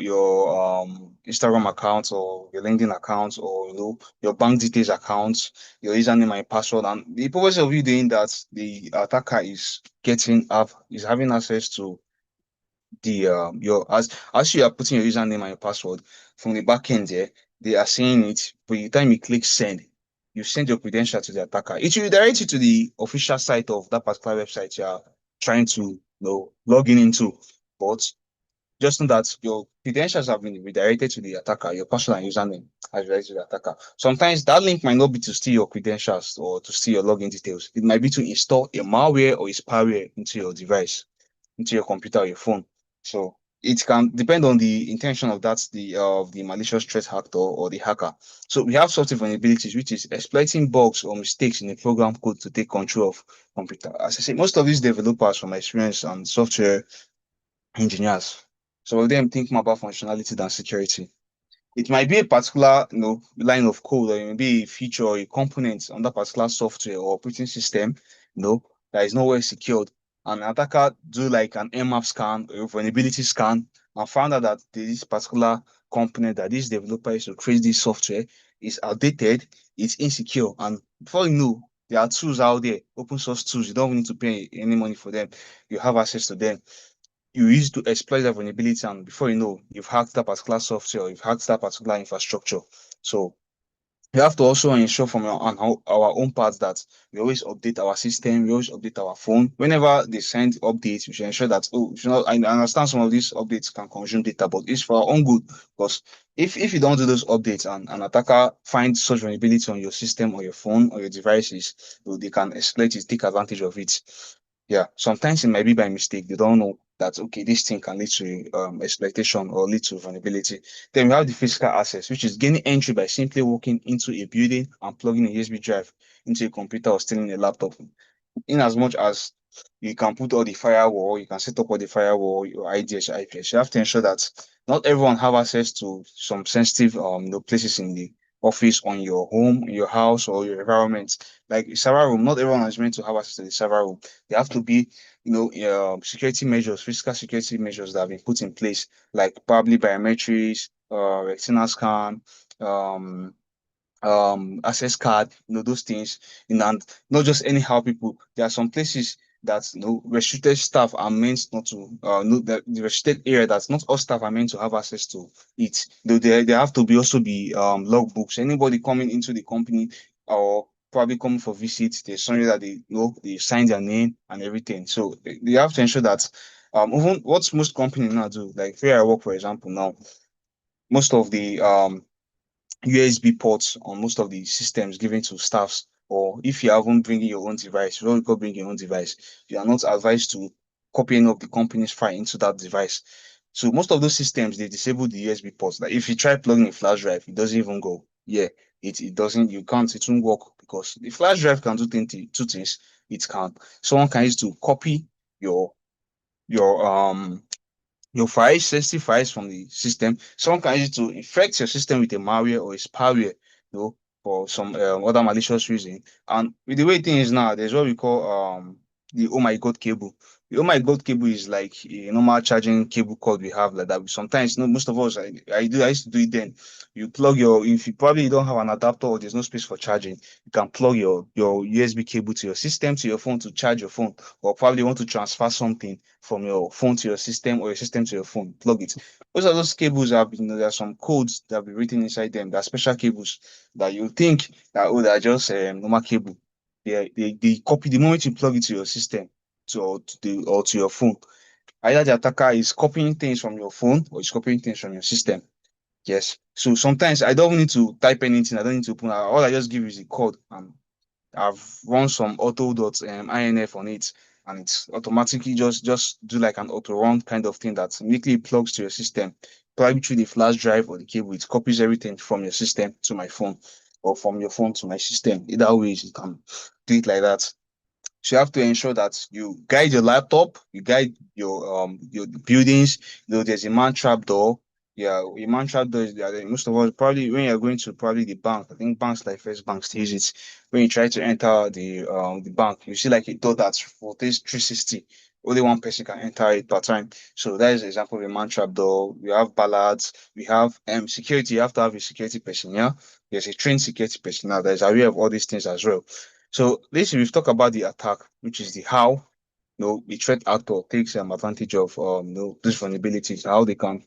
Instagram account or your LinkedIn account or your bank details account, your username and password. And the purpose of you doing that, the attacker is having access to the your as you are putting your username and your password from the back end there, they are seeing it. By the time you click send, you send your credential to the attacker. It will redirect you to the official site of that particular website you are trying to log in into. But just know that your credentials have been redirected to the attacker, your password and username has redirected to the attacker. Sometimes that link might not be to steal your credentials or to steal your login details. It might be to install a malware or a spyware into your device, into your computer or your phone. So it can depend on the intention of the malicious threat actor or the hacker. So we have software vulnerabilities, which is exploiting bugs or mistakes in the program code to take control of computer. As I say, most of these developers, from my experience, and software engineers, some of them think more about functionality than security. It might be a particular, line of code, or it may be a feature or a component on that particular software or operating system, that is not well secured. An attacker do like an nmap scan or a vulnerability scan and found out that this particular component that this developer is to create this software is outdated, it's insecure, and before you know, there are tools out there, open source tools. You don't need to pay any money for them. You have access to them. You use to exploit that vulnerability, and before you know, you've hacked that particular software or you've hacked that particular infrastructure. So We have to also ensure from our own part that we always update our system, we always update our phone. Whenever they send updates, we should ensure that, oh, I understand some of these updates can consume data, but it's for our own good. Because if you don't do those updates and an attacker finds such vulnerability on your system or your phone or your devices, they can exploit it, take advantage of it. Yeah, sometimes it might be by mistake. They don't know that, okay, this thing can lead to exploitation or lead to vulnerability. Then we have the physical access, which is gaining entry by simply walking into a building and plugging a USB drive into a computer or stealing a laptop. In as much as you can put all the firewall, you can set up all the firewall, your IDS, your IPS, you have to ensure that not everyone have access to some sensitive places in the office, on your home, in your house, or your environment. Like server room, not everyone is meant to have access to the server room. There have to be, security measures, physical security measures that have been put in place, like probably biometrics, retinal scan, um, access card, those things, and not just anyhow people. There are some places that restricted staff are meant not to know that the restricted area that not all staff are meant to have access to it. Though there have to be also be logbooks. Anybody coming into the company or probably coming for visits, there's something that they sign their name and everything. So they have to ensure that even what most companies now do, like where I work, for example, now most of the USB ports on most of the systems given to staffs, or if you haven't bringing your own device, you don't bring your own device, you are not advised to copy any of the company's file into that device. So most of those systems they disable the USB ports. Like if you try plugging a flash drive, it doesn't even go. Yeah, it doesn't. You can't. It won't work because the flash drive can do two things. It can someone can use to copy your your your files, sensitive files from the system. Someone can use it to infect your system with a malware or a spyware, for some other malicious reason. And with the way things is now, there's what we call the oh my god cable. The oh my god cable is like a normal charging cable cord we have like that. Sometimes, most of us, I used to do it then. You plug your, if you probably don't have an adapter or there's no space for charging, you can plug your USB cable to your system, to your phone to charge your phone, or probably want to transfer something from your phone to your system or your system to your phone, plug it. Most of those cables have, there are some codes that have been written inside them. There are special cables that you think that, oh, they're just normal cable. They copy the moment you plug it to your system or to your phone. Either the attacker is copying things from your phone or is copying things from your system. Yes. So sometimes I don't need to type anything. I don't need to put all I just give is the code and I've run some auto.inf on it, and it's automatically just do like an auto run kind of thing that immediately plugs to your system, probably through the flash drive or the cable. It copies everything from your system to my phone, or from your phone to my system. Either way, you can do it like that. So you have to ensure that you guide your laptop, you guide your buildings. There's a man trap door. Yeah, a man trap door is there. Most of us probably when you're going to probably the bank, I think banks like First Bank still use it. When you try to enter the bank, you see like a door that rotates 360. Only one person can enter it per time. So that is an example of a man trap door. We have ballads, we have security. You have to have a security person, yeah. There's a trained security personnel that is aware of all these things as well. So this we've talked about the attack, which is the how the threat actor takes advantage of these vulnerabilities, how they can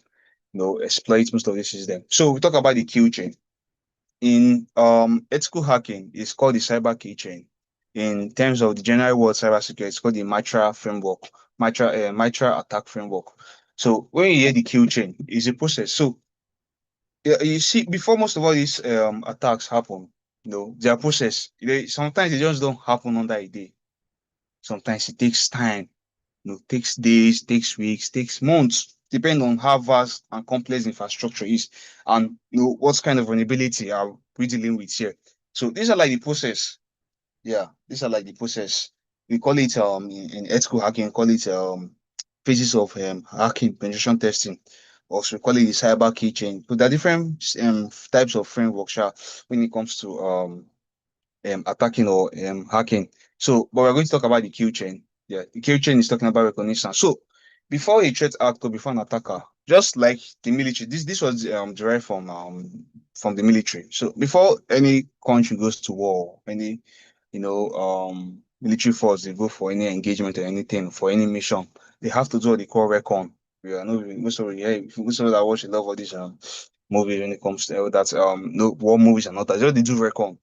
exploit most of this system. So we talk about the kill chain. In ethical hacking, it's called the cyber key chain. In terms of the general word cybersecurity, it's called the MITRA framework, MITRA attack framework. So when you hear the kill chain, it's a process. So yeah, you see, before most of all these attacks happen, their process, sometimes they just don't happen under a day. Sometimes it takes time, takes days, takes weeks, takes months, depending on how vast and complex infrastructure is, and what kind of vulnerability are we dealing with here. So these are like the process. Yeah, these are like the process. We call it in ethical hacking, call it phases of hacking, penetration testing. Also, we call it the cyber keychain. So there are different types of frameworks when it comes to attacking or hacking. So, but we're going to talk about the kill chain. Yeah, the kill chain is talking about recognition. So, before a threat actor, before an attacker, just like the military, this was derived from the military. So, before any country goes to war, any military force they go for any engagement or anything for any mission, they have to do what they call recon. We are not most of yeah, most of that watch a lot of this movies when it comes to that no war movies and all that. They do recon.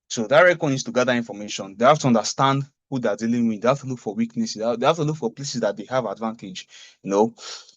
So that recon is to gather information. They have to understand who they're dealing with. They have to look for weaknesses. They have to look for places that they have advantage. You know,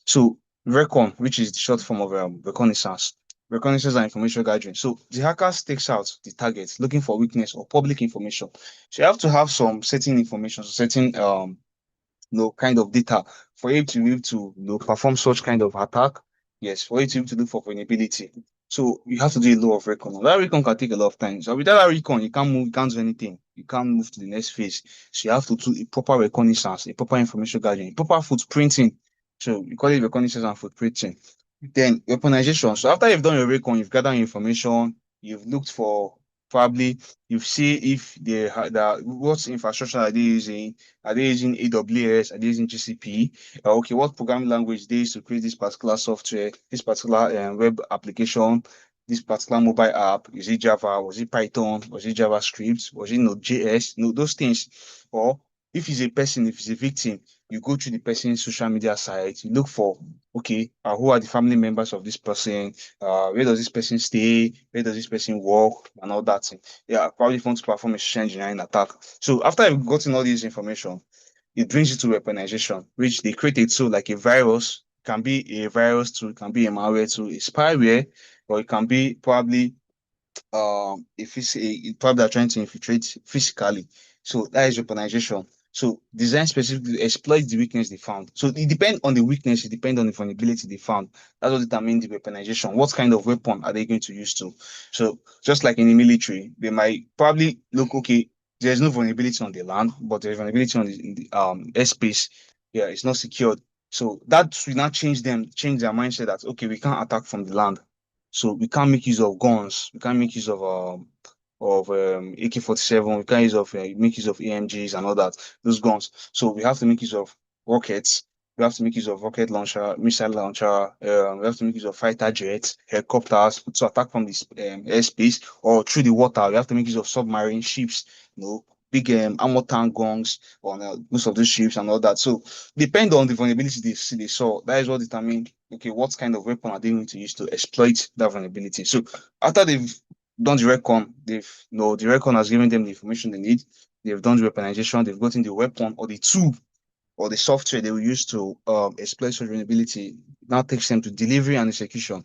so recon, which is the short form of reconnaissance. Reconnaissance and information gathering. So the hackers takes out the target, looking for weakness or public information. So you have to have some certain information, certain kind of data for you to be able to perform such kind of attack. Yes, for you to be able to look for vulnerability. So you have to do a lot of recon. That recon can take a lot of time. So without that recon, you can't move, you can't do anything. You can't move to the next phase. So you have to do a proper reconnaissance, a proper information gathering, a proper footprinting. So we call it reconnaissance and footprinting. Then weaponization. So after you've done your recon, you've gathered information, you've looked for probably you see if they have that what infrastructure are they using. Are they using AWS? Are they using GCP? Okay, what programming language they use to create this particular software, this particular web application, this particular mobile app? Is it Java? Was it Python? Was it JavaScript? Was it Node.js? No, those things. Or if it's a person, if it's a victim, you go to the person's social media site, you look for, okay, who are the family members of this person? Where does this person stay? Where does this person work? And all that thing. Yeah, probably want to perform a social engineering attack. So after you've gotten all this information, it brings you to weaponization, which they create a tool like a virus, can be a virus tool, it can be a malware tool, a spyware, or it can be probably if it's probably are trying to infiltrate physically. So that is weaponization. So design specifically to exploit the weakness they found. So it depends on the weakness, it depends on the vulnerability they found. That's what determines the weaponization. What kind of weapon are they going to use to? So just like in the military, they might probably look, okay, there's no vulnerability on the land, but there's vulnerability on in the airspace. Yeah, it's not secured. So that will not change their mindset that okay, we can't attack from the land. So we can't make use of guns. We can't make use of AK-47. We can't make use of AMGs and all that. Those guns. So we have to make use of rockets. We have to make use of rocket launcher, missile launcher. We have to make use of fighter jets, helicopters to attack from this airspace or through the water. We have to make use of submarine ships. Big armor tank guns on most of those ships and all that. So depend on the vulnerability they saw. That is what determines okay, what kind of weapon are they going to use to exploit that vulnerability. So after they've done the recon, the recon has given them the information they need. They've done the weaponization, they've gotten the weapon or the tool or the software they will use to exploit such vulnerability. Now takes them to delivery and execution.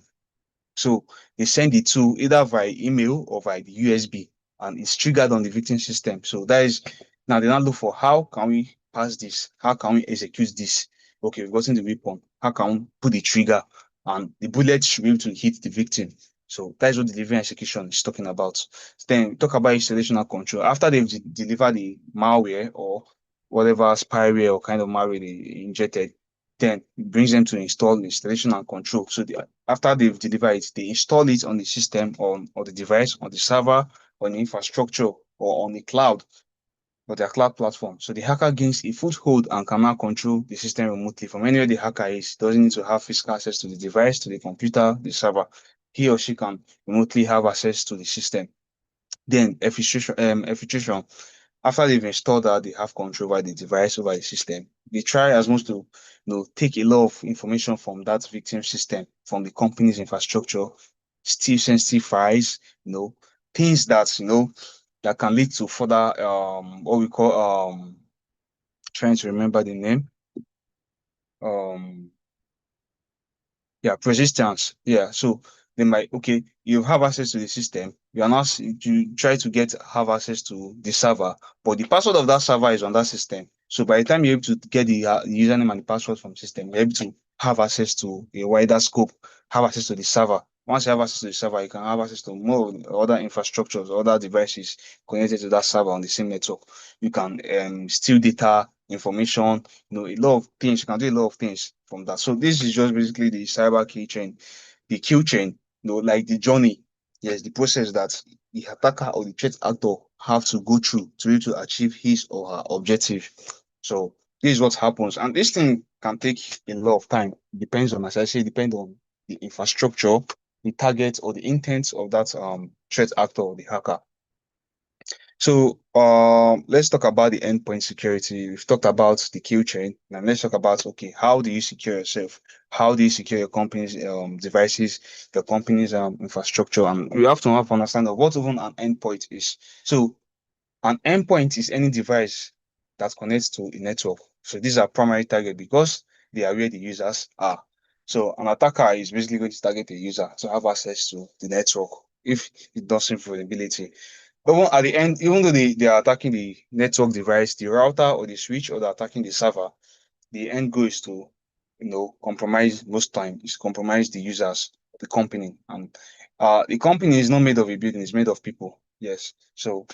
So they send it to either via email or via the USB, and it's triggered on the victim system. So that is now they now look for how can we pass this? How can we execute this? Okay, we've gotten the weapon. How can we put the trigger and the bullet should be able to hit the victim? So that is what delivery and execution is talking about. Then we talk about installation and control. After they've delivered the malware or whatever spyware or kind of malware they injected, then it brings them to install installation and control. So after they've delivered it, they install it on the system, on the device, on the server, on the infrastructure, or on the cloud, or their cloud platform. So the hacker gains a foothold and can now control the system remotely from anywhere the hacker is. Doesn't need to have physical access to the device, to the computer, the server. He or she can remotely have access to the system. Then exfiltration. After they've installed that, they have control over the device, over the system. They try as much to take a lot of information from that victim system, from the company's infrastructure, steal sensitive files, things that that can lead to further what we call trying to remember the name. Um Yeah, persistence. Yeah. So they might, okay, you have access to the system. You are not, you try to have access to the server, but the password of that server is on that system. So by the time you're able to get the username and the password from system, you're able to have access to a wider scope, have access to the server. Once you have access to the server, you can have access to more other infrastructures, other devices connected to that server on the same network. You can steal data, information, a lot of things. You can do a lot of things from that. So this is just basically the cyber key chain, the kill chain, like the journey. Yes, the process that the attacker or the threat actor have to go through to be able to achieve his or her objective. So this is what happens. And this thing can take a lot of time. Depends on, as I say, depends on the infrastructure, the target or the intent of that threat actor or the hacker. So let's talk about the endpoint security. We've talked about the kill chain. Now let's talk about, okay, how do you secure yourself? How do you secure your company's devices, your company's infrastructure? And we have to have understand of what even an endpoint is. So an endpoint is any device that connects to a network. So these are primary target because they are where the users are. So an attacker is basically going to target a user to have access to the network if it doesn't vulnerability. But at the end, even though they are attacking the network device, the router or the switch, or they're attacking the server, the end goal is to, compromise, most time is compromise the users, the company. And the company is not made of a building, it's made of people. Yes. So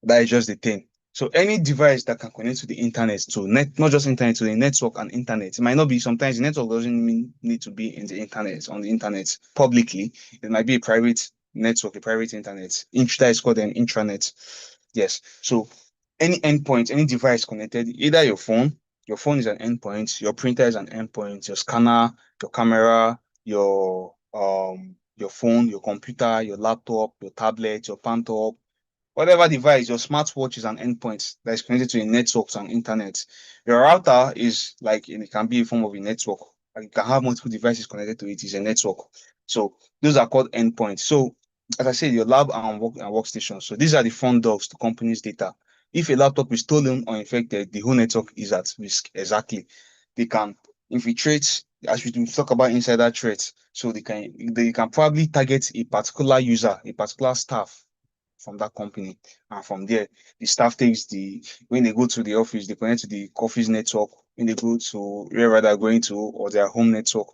that is just the thing. So any device that can connect to the internet, to net, not just internet, to the network and internet. It might not be, sometimes the network doesn't need to be in the internet, on the internet publicly. It might be a private network, a private internet. That is called an intranet. Yes. So any endpoint, any device connected, either your phone is an endpoint, your printer is an endpoint, your scanner, your camera, your phone, your computer, your laptop, your tablet, your laptop, whatever device, your smartwatch is an endpoint that is connected to a network, to an internet. Your router is like, it can be a form of a network. Like you can have multiple devices connected to it, is a network. So those are called endpoints. So as I said, your lab and workstation. So these are the front doors to companies' data. If a laptop is stolen or infected, the whole network is at risk. Exactly. They can infiltrate, as we talk about insider threats. So they can probably target a particular user, a particular staff from that company. And from there, the staff takes when they go to the office, they connect to the office network. When they go to wherever they're going to, or their home network,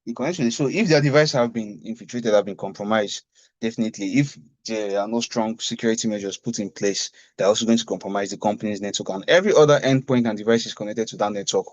the connection. So if their device have been infiltrated, have been compromised, definitely, if there are no strong security measures put in place, they're also going to compromise the company's network and every other endpoint and device is connected to that network.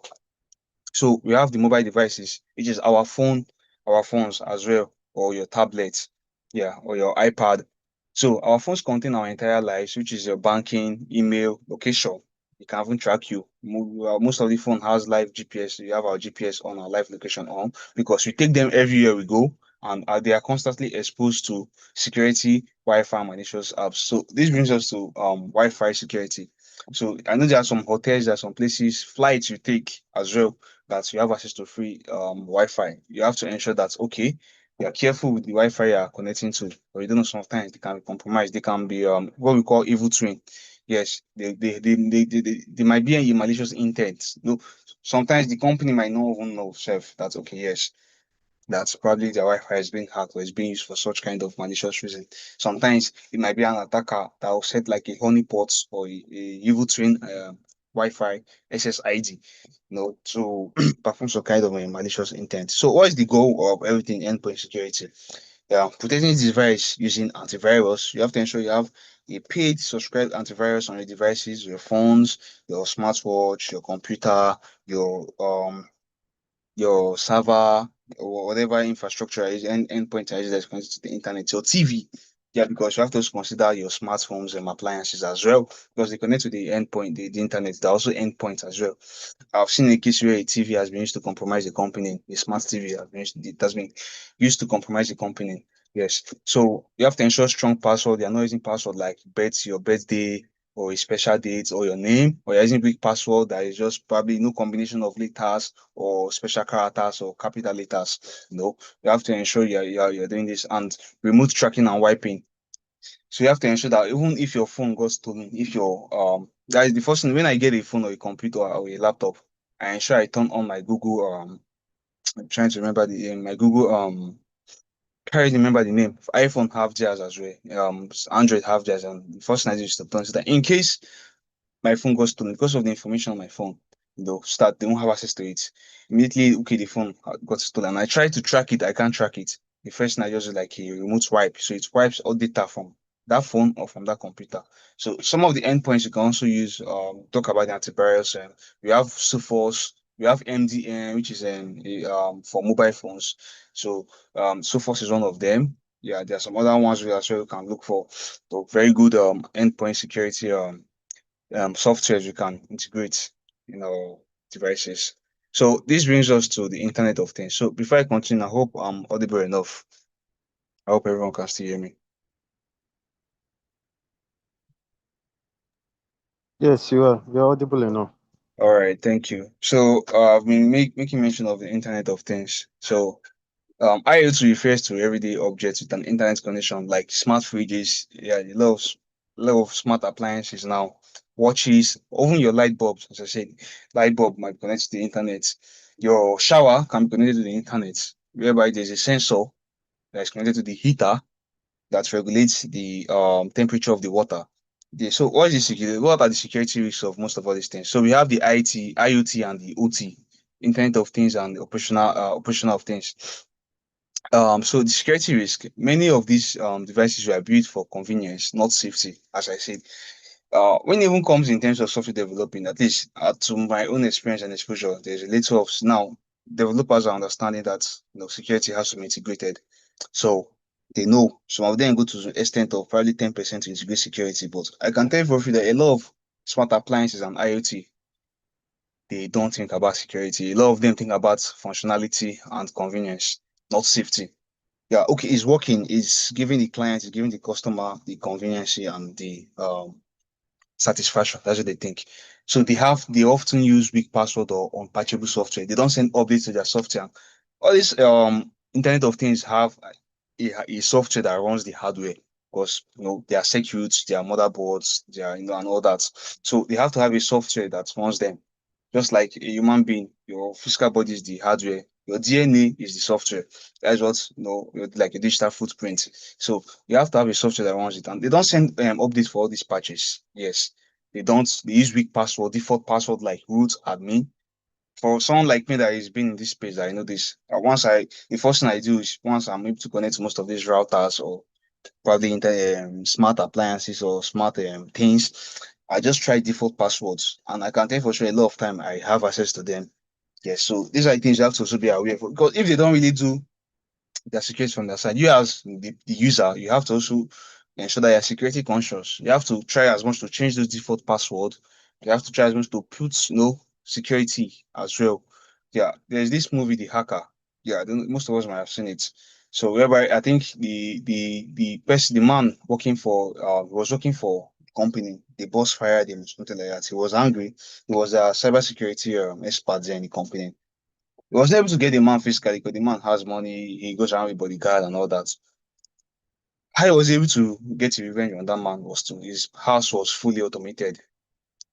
So we have the mobile devices, which is our phones as well, or your tablet, yeah, or your iPad. So our phones contain our entire lives, which is your banking, email, location. It can even track you. Most of the phone has live GPS. We have our GPS on, our live location on, because we take them everywhere we go, and they are constantly exposed to security, Wi-Fi, malicious apps. So this brings us to Wi-Fi security. So I know there are some hotels, there are some places, flights you take as well, that you have access to free Wi-Fi. You have to ensure that, okay, you are careful with the Wi-Fi you are connecting to, or you don't know, sometimes they can be compromised. They can be what we call evil twin. Yes, they might be a malicious intent. No, sometimes the company might not even know self that, okay, yes, that's probably the Wi-Fi is being hacked or is being used for such kind of malicious reason. Sometimes it might be an attacker that will set like a honeypot or a evil twin Wi-Fi SSID, to perform some kind of a malicious intent. So what is the goal of everything endpoint security? Yeah, protecting this device using antivirus. You have to ensure you have a paid subscribed antivirus on your devices, your phones, your smartwatch, your computer, your server, or whatever infrastructure is endpoint is that's connected to the internet, your TV. Yeah, because you have to consider your smartphones and appliances as well, because they connect to the endpoint, the internet. They're also endpoints as well. I've seen a case where a TV has been used to compromise the company. A smart TV it has been used to compromise the company. Yes. So you have to ensure strong password. You're not using password like your birthday, or a special date, or your name, or you're using big password that is just probably no combination of letters or special characters or capital letters. You have to ensure you're doing this, and remote tracking and wiping. So you have to ensure that even if your phone got stolen, if your that is the first thing. When I get a phone or a computer or a laptop, I ensure I turn on my Google I'm trying to remember my Google can't really remember the name. iPhone have theirs as well. Android have theirs, and the first thing I do is to turn so that in case my phone got stolen, because of the information on my phone, they won't have access to it. Immediately, okay, the phone got stolen. I try to track it, I can't track it. The first thing I just do like a remote wipe. So it wipes all data from that phone or from that computer. So some of the endpoints you can also use, talk about the antivirus. We have Sophos, we have MDN, which is for mobile phones. So Sophos is one of them. Yeah, there are some other ones we as well can look for. So very good endpoint security softwares we can integrate in our devices. So this brings us to the Internet of Things. So before I continue, I hope I'm audible enough. I hope everyone can still hear me. Yes, you are. You're audible enough. All right, thank you. So, I've been making mention of the Internet of Things. So, IoT refers to everyday objects with an internet connection, like smart fridges, yeah, a lot of smart appliances now, watches, even your light bulbs. As I said, light bulb might connect to the internet. Your shower can be connected to the internet, whereby there's a sensor that is connected to the heater that regulates the temperature of the water. So what is the security? What are the security risks of most of all these things? So we have the IoT, and the OT, Internet of Things and the operational of things. So the security risk, many of these devices were built for convenience, not safety, as I said. When it even comes in terms of software developing, at least to my own experience and exposure, there's a little of now developers are understanding that security has to be integrated. So they know some of them go to the extent of probably 10% to integrate security. But I can tell you for free that a lot of smart appliances and IoT, they don't think about security. A lot of them think about functionality and convenience, not safety. Yeah, okay, it's working. It's giving the client, it's giving the customer the convenience and the satisfaction. That's what they think. So they often use weak password or unpatchable software. They don't send updates to their software. All these Internet of Things have a software that runs the hardware because their circuits, their motherboards, their and all that. So they have to have a software that runs them. Just like a human being, your physical body is the hardware, your DNA is the software. That's what like a digital footprint. So you have to have a software that runs it, and they don't send updates for all these patches. Yes, they don't. They use weak password, default password like root admin. For someone like me that has been in this space, I know this. The first thing I do is once I'm able to connect to most of these routers or probably smart appliances or smart things, I just try default passwords, and I can tell you for sure a lot of time I have access to them. Yes, so these are the things you have to also be aware of because if they don't really do their security from their side. You as the user, you have to also ensure that you're security conscious. You have to try as much to change those default password. You have to try as much to put security as well. Yeah, there's this movie, The Hacker. Yeah, I don't, most of us might have seen it. So whereby I think the man working for was working for company. The boss fired him, something like that. He was angry. He was a cybersecurity expert there in the company. He was able to get the man physically because the man has money. He goes around with bodyguard and all that. How he was able to get revenge on that man was to his house was fully automated,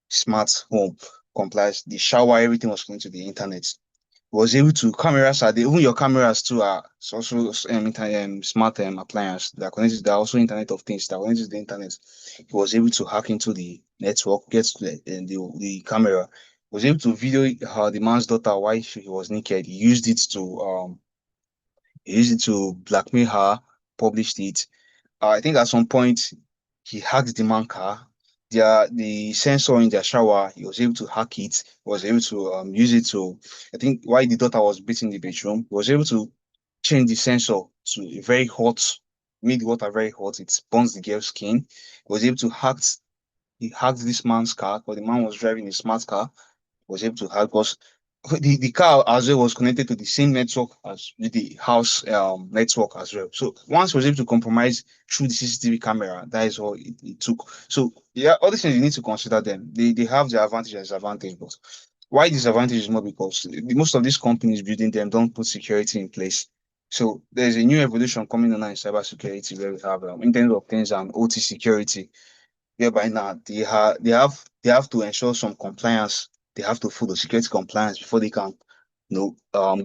smart home, compliance. The shower, everything was connected to the internet. He was able to cameras are there. Even your cameras too are also smart appliance that are connected. That are also Internet of Things that are connected to the internet. He was able to hack into the network, get to the camera. He was able to video the man's daughter while he was naked. He used it to blackmail her, published it. I think at some point he hacked the man car. The sensor in their shower, he was able to hack it. He was able to use it to, I think, while the daughter was beating the bedroom, he was able to change the sensor to a very hot, make the water very hot. It burns the girl's skin. He was able to he hacked this man's car because the man was driving a smart car, was able to help us. The car as well was connected to the same network as the house network as well. So once was able to compromise through the CCTV camera, that is all it took. So yeah, all these things you need to consider them. They have their advantage and disadvantage, but why disadvantage is more because most of these companies building them don't put security in place. So there's a new evolution coming on in cybersecurity where we have Internet of Things and OT security whereby now they have to ensure some compliance. They have to follow security compliance before they can,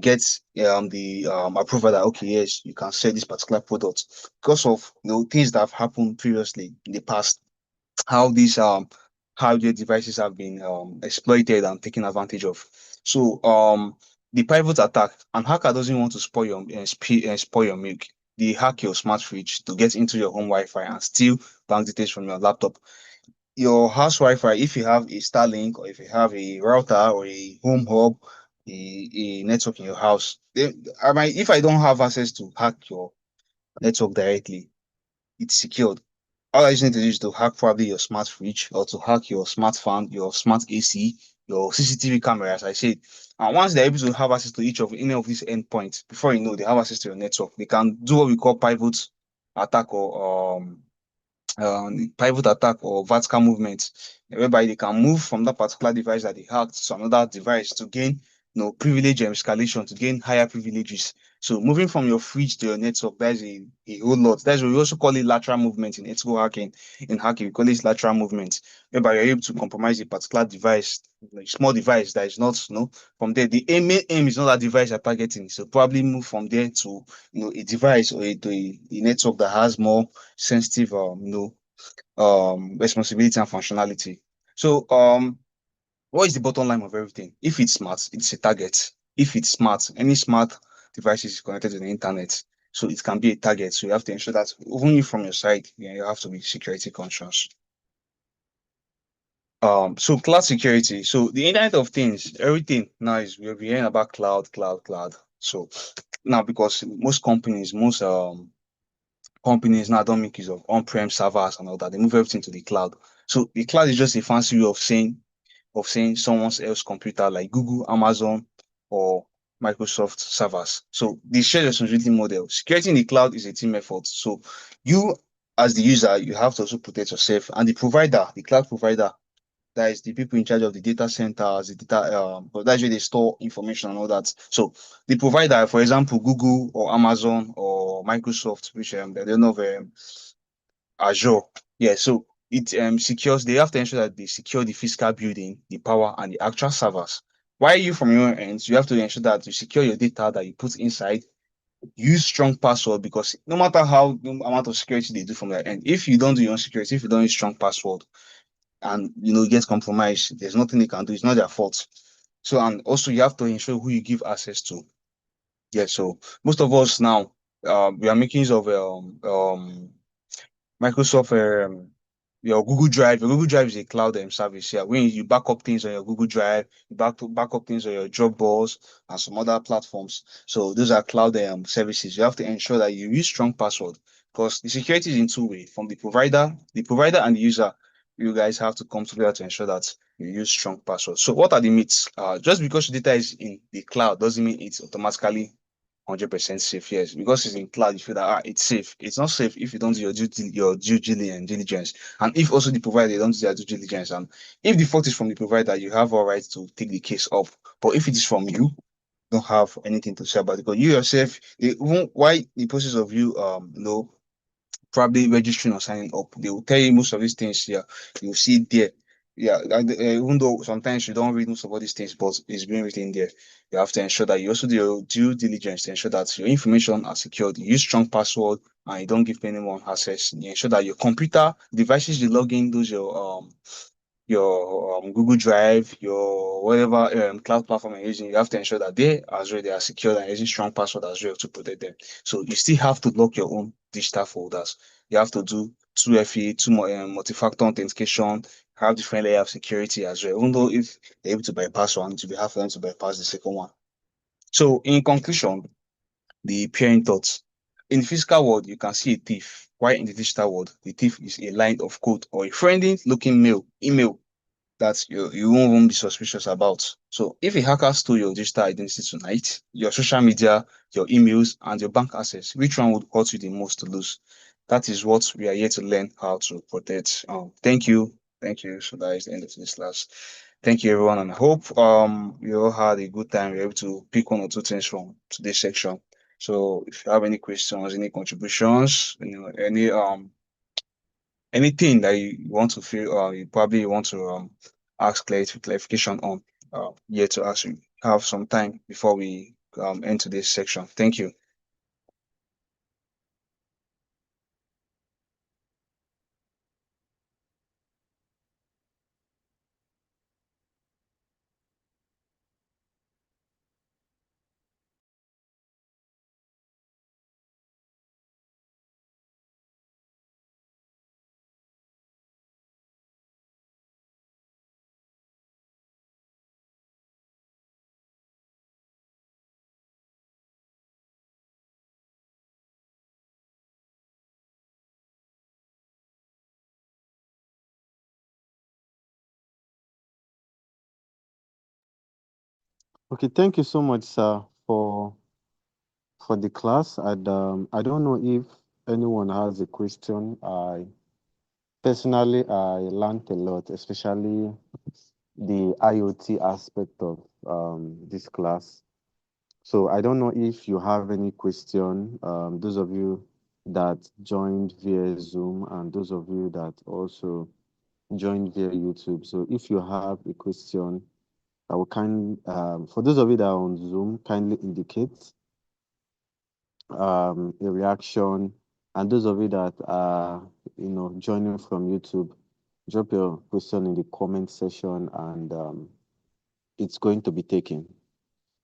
get the approval that okay, yes, you can sell this particular product because of things that have happened previously in the past. How these hardware devices have been exploited and taken advantage of. So the pivot attack, an hacker doesn't want to spoil your milk. They hack your smart fridge to get into your home Wi-Fi and steal bank details from your laptop. Your house Wi-Fi, if you have a Starlink or if you have a router or a home hub, a network in your house, if I don't have access to hack your network directly, it's secured. All I just need to do is to hack probably your smart fridge or to hack your smart fan, your smart AC, your CCTV camera, as I said. And once they're able to have access to each of any of these endpoints, before you know, they have access to your network. They can do what we call pivot attack or pivot attack or vertical movement, whereby they can move from that particular device that they hacked to another device to gain, privilege escalation, to gain higher privileges. So moving from your fridge to your network, that's a whole lot. That's what we also call it lateral movement in ethical hacking. In hacking, we call it lateral movement, whereby you're able to compromise a particular device, like small device that is not, from there. The main aim is not that device you're targeting. So probably move from there to, a device or a network that has more sensitive, responsibility and functionality. So, what is the bottom line of everything? If it's smart, it's a target. If it's smart, any smart device is connected to the internet, so it can be a target. So you have to ensure that even if from your side, you have to be security conscious. So cloud security. So the Internet of Things, everything now is we're hearing about cloud, cloud, cloud. So now because most companies now don't make use of on-prem servers and all that. They move everything to the cloud. So the cloud is just a fancy way of saying someone else's computer like Google, Amazon, or Microsoft servers. So the shared responsibility model, security in the cloud is a team effort. So you as the user, you have to also protect yourself, and the provider, the cloud provider, that is the people in charge of the data centers, the data, but that's where they store information and all that. So the provider, for example, Google or Amazon or Microsoft, which they don't know Azure. Yeah, so it secures. They have to ensure that they secure the physical building, the power, and the actual servers. While you from your end, you have to ensure that you secure your data that you put inside. Use strong password, because no matter how the amount of security they do from their end, if you don't do your own security, if you don't use strong password, and it gets compromised, there's nothing they can do. It's not their fault. So, and also you have to ensure who you give access to. Yeah. So most of us now, we are making use of Microsoft, your Google Drive. Your Google Drive is a cloud service. Yeah, when you back up things on your Google Drive, you back up things on your Dropbox and some other platforms. So those are cloud services. You have to ensure that you use strong password, because the security is in two way, from the provider and the user. You guys have to come together to ensure that you use strong password. So what are the myths? Just because data is in the cloud doesn't mean it's automatically 100% safe. Yes, because it's in cloud, you feel that it's safe. It's not safe if you don't do your due diligence, and if also the provider they don't do their due diligence, and if the fault is from the provider, you have all right to take the case up. But if it is from you, don't have anything to say about it, because you yourself, even why the process of you probably registering or signing up. They will tell you most of these things here. You'll see it there. Yeah, even though sometimes you don't read most of all these things, but it's being written there. You have to ensure that you also do your due diligence to ensure that your information are secured. You use strong password and you don't give anyone access. You ensure that your computer devices you log in, those your Google Drive, your whatever cloud platform you're using, you have to ensure that they as well they are secure and using strong password as well to protect them. So you still have to lock your own digital folders. You have to do 2FA, multi-factor authentication, have different layer of security as well. Even though if they're able to bypass one, it will be hard for them to bypass the second one. So in conclusion, the pairing thoughts. In the physical world, you can see a thief, while in the digital world, the thief is a line of code or a friendly looking email that you won't even be suspicious about. So if a hacker stole your digital identity tonight, your social media, your emails, and your bank access, which one would hurt you the most to lose? That is what we are here to learn how to protect. Thank you. Thank you. So that is the end of this class. Thank you everyone, and I hope you all had a good time. You're able to pick one or two things from today's section. So if you have any questions, any contributions, anything that you want to feel you probably want to ask clarification on, here to ask you. Have some time before we end today's section. Thank you. Okay, thank you so much, sir, for the class. And I don't know if anyone has a question. I Personally, I learned a lot, especially the IoT aspect of this class. So I don't know if you have any question, those of you that joined via Zoom and those of you that also joined via YouTube. So if you have a question, I will for those of you that are on Zoom, kindly indicate a reaction, and those of you that are joining from YouTube, drop your question in the comment section, and it's going to be taken.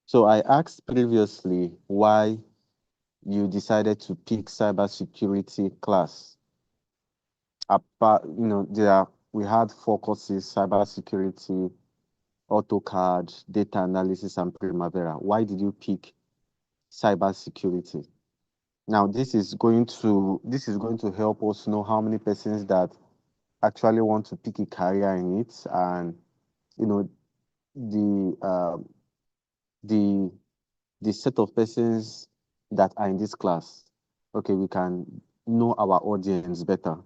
So I asked previously why you decided to pick cybersecurity class. Apart, we had four courses: cybersecurity, AutoCAD, data analysis, and Primavera. Why did you pick cybersecurity? Now, this is going to help us know how many persons that actually want to pick a career in it, and you know the the the set of persons that are in this class. Okay, we can know our audience better.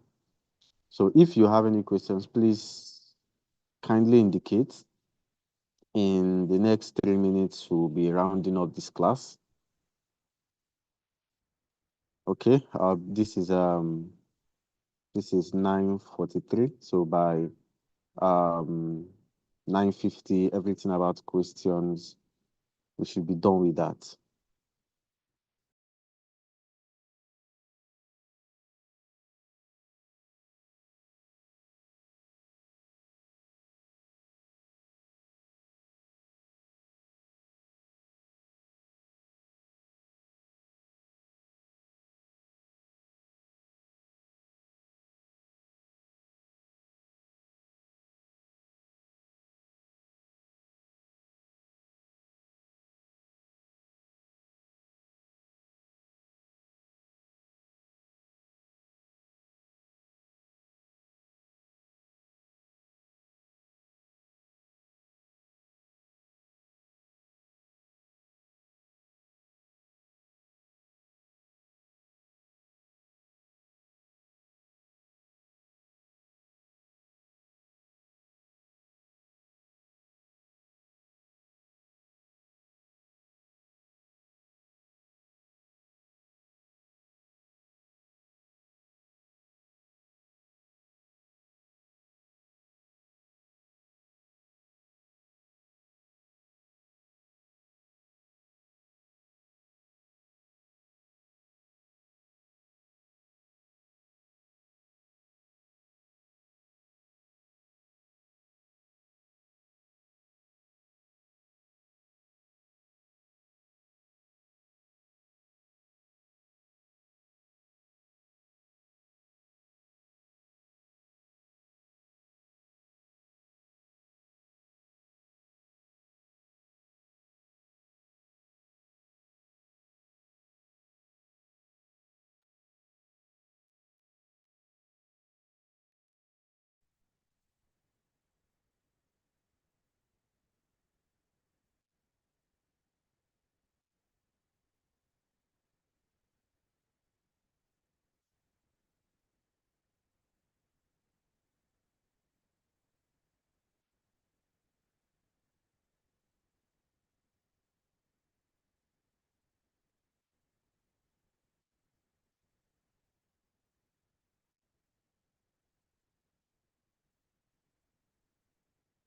So if you have any questions, please kindly indicate. In the next 3 minutes, we'll be rounding up this class. Okay, this is 9:43. So by 9:50, everything about questions, we should be done with that.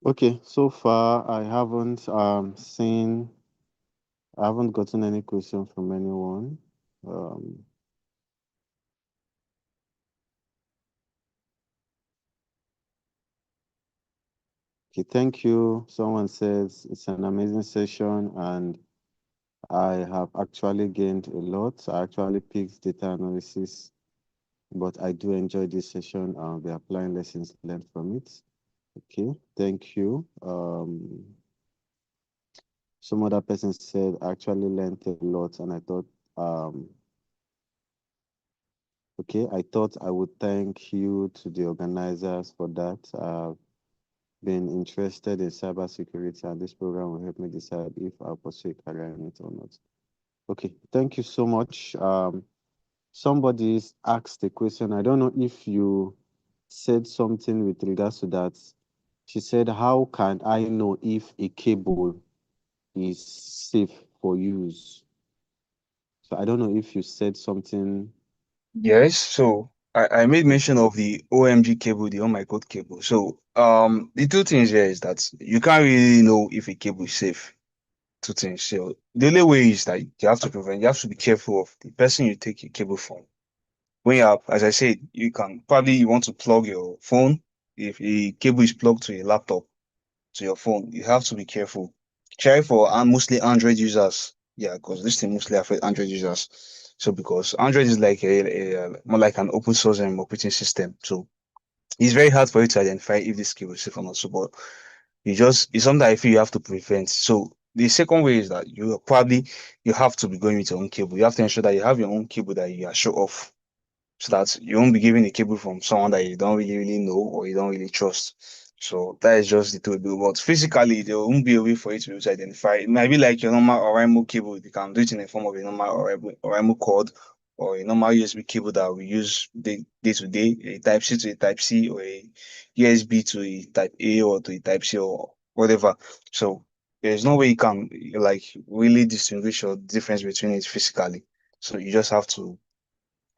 Okay, so far I haven't gotten any question from anyone. Um, okay, thank you. Someone says it's an amazing session and I have actually gained a lot. I actually picked data analysis, but I do enjoy this session. I'll be applying lessons learned from it. Okay, thank you. Some other person said I actually learned a lot and I thought, okay, I thought I would thank you to the organizers for that. I've been interested in cybersecurity and this program will help me decide if I'll pursue a career in it or not. Okay, thank you so much. Somebody's asked a question. I don't know if you said something with regards to that. She said, "How can I know if a cable is safe for use?" So I don't know if you said something. Yes, so I made mention of the OMG cable, the Oh My God cable. So the two things here is that you can't really know if a cable is safe. Two things. So the only way is that you have to be careful of the person you take your cable from. When you have, as I said, you can probably you want to plug your phone. If a cable is plugged to a laptop, to your phone, you have to be careful. Try for mostly Android users. Yeah, because this thing mostly affect Android users. So because Android is like more like an open source operating system. So it's very hard for you to identify if this cable is safe or not. So but it's something I feel you have to prevent. So the second way is that you have to be going with your own cable. You have to ensure that you have your own cable that you are sure of so that you won't be giving a cable from someone that you don't really know or you don't really trust. So that is just the two. But physically, there won't be a way for you to be able to identify. It might be like your normal Oraimo cable. You can do it in the form of a normal Oraimo cord or a normal USB cable that we use day to day, a Type C to a Type C or a USB to a Type A or to a Type C or whatever. So there's no way you can like really distinguish or difference between it physically. So you just have to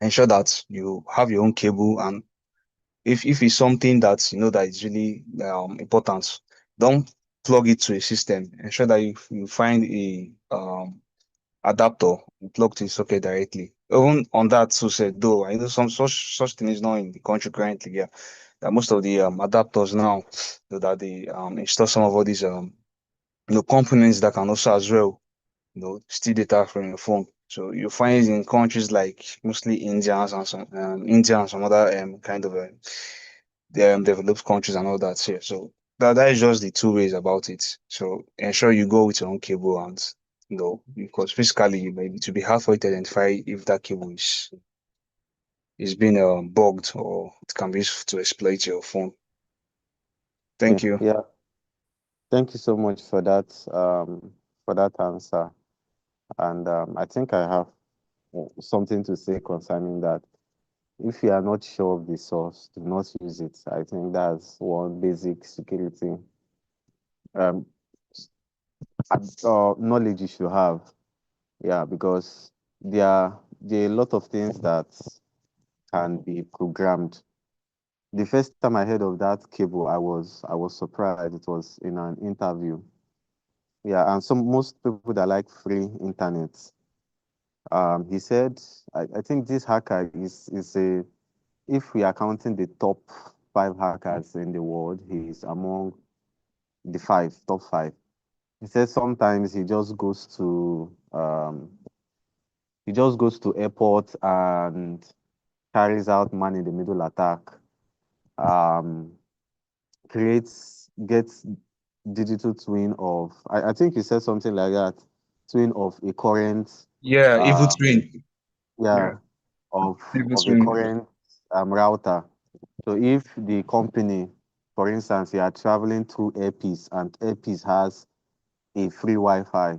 ensure that you have your own cable and if it's something that you know that is really important, don't plug it to a system. Ensure that you find a adapter and plug to the socket directly. Even on that so said though, I know some such thing is not in the country currently, yeah. That most of the adapters now that they install some of all these components that can also as well steal data from your phone. So you find it in countries like mostly India and some other kind of the developed countries and all that here. So that is just the two ways about it. So ensure you go with your own cable and because physically it will be hard for you to identify if that cable is being bugged or it can be used to exploit your phone. Thank Okay, you. yeah. Thank you so much for that answer. And I think I have something to say concerning that. If you are not sure of the source, do not use it. I think that's one basic security um, knowledge you should have. Yeah, because there are a lot of things that can be programmed. The first time I heard of that cable, I was surprised. It was in an interview. Yeah, and some most people that like free internet. He said, I think this hacker is a if we are counting the top 5 hackers in the world, he's among the top five. He says sometimes he just goes to airport and carries out man in the middle attack, um, gets digital twin of I think he said something like that, twin of a current Yeah, evil uh twin. yeah Yeah, of evil of a twin. current router. So if the company, for instance, you are traveling through Airpiece and Airpiece has a free Wi-Fi,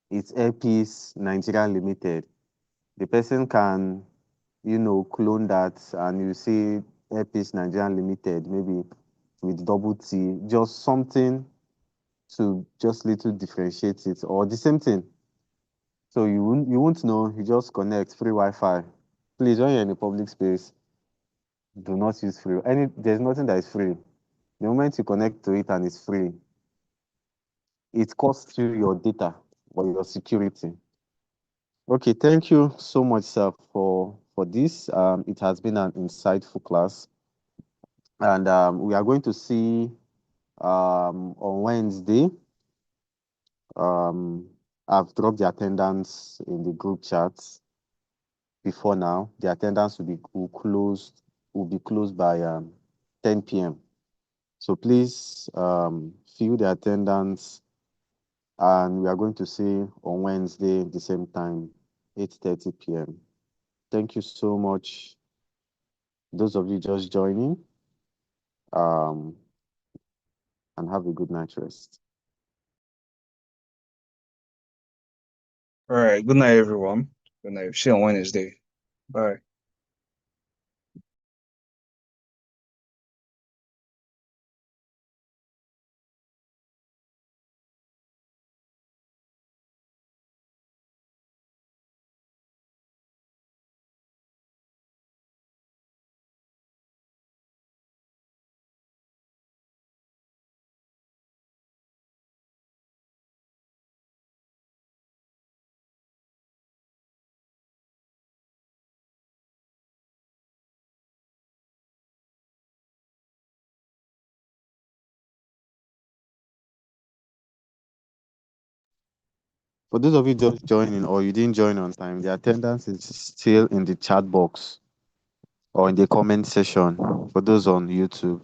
it's Airpiece Nigeria Limited. The person can, clone that and you see Airpiece Nigeria Limited, maybe with double T, just something to just little differentiate it, or the same thing. So you won't know, you just connect free Wi-Fi. Please, when you're in a public space, do not use free. There's nothing that is free. The moment you connect to it and it's free, it costs you your data or your security. Okay, thank you so much, sir, for this. It has been an insightful class, and we are going to see on Wednesday. Um, I've dropped the attendance in the group chats before now. The attendance will be closed by 10 p.m. So please fill the attendance, and we are going to see on Wednesday the same time, 8:30 p.m. Thank you so much, those of you just joining, um, and have a good night rest. All right. Good night, everyone. Good night. See you on Wednesday. Bye. For those of you just joining or you didn't join on time, the attendance is still in the chat box or in the comment section for those on YouTube.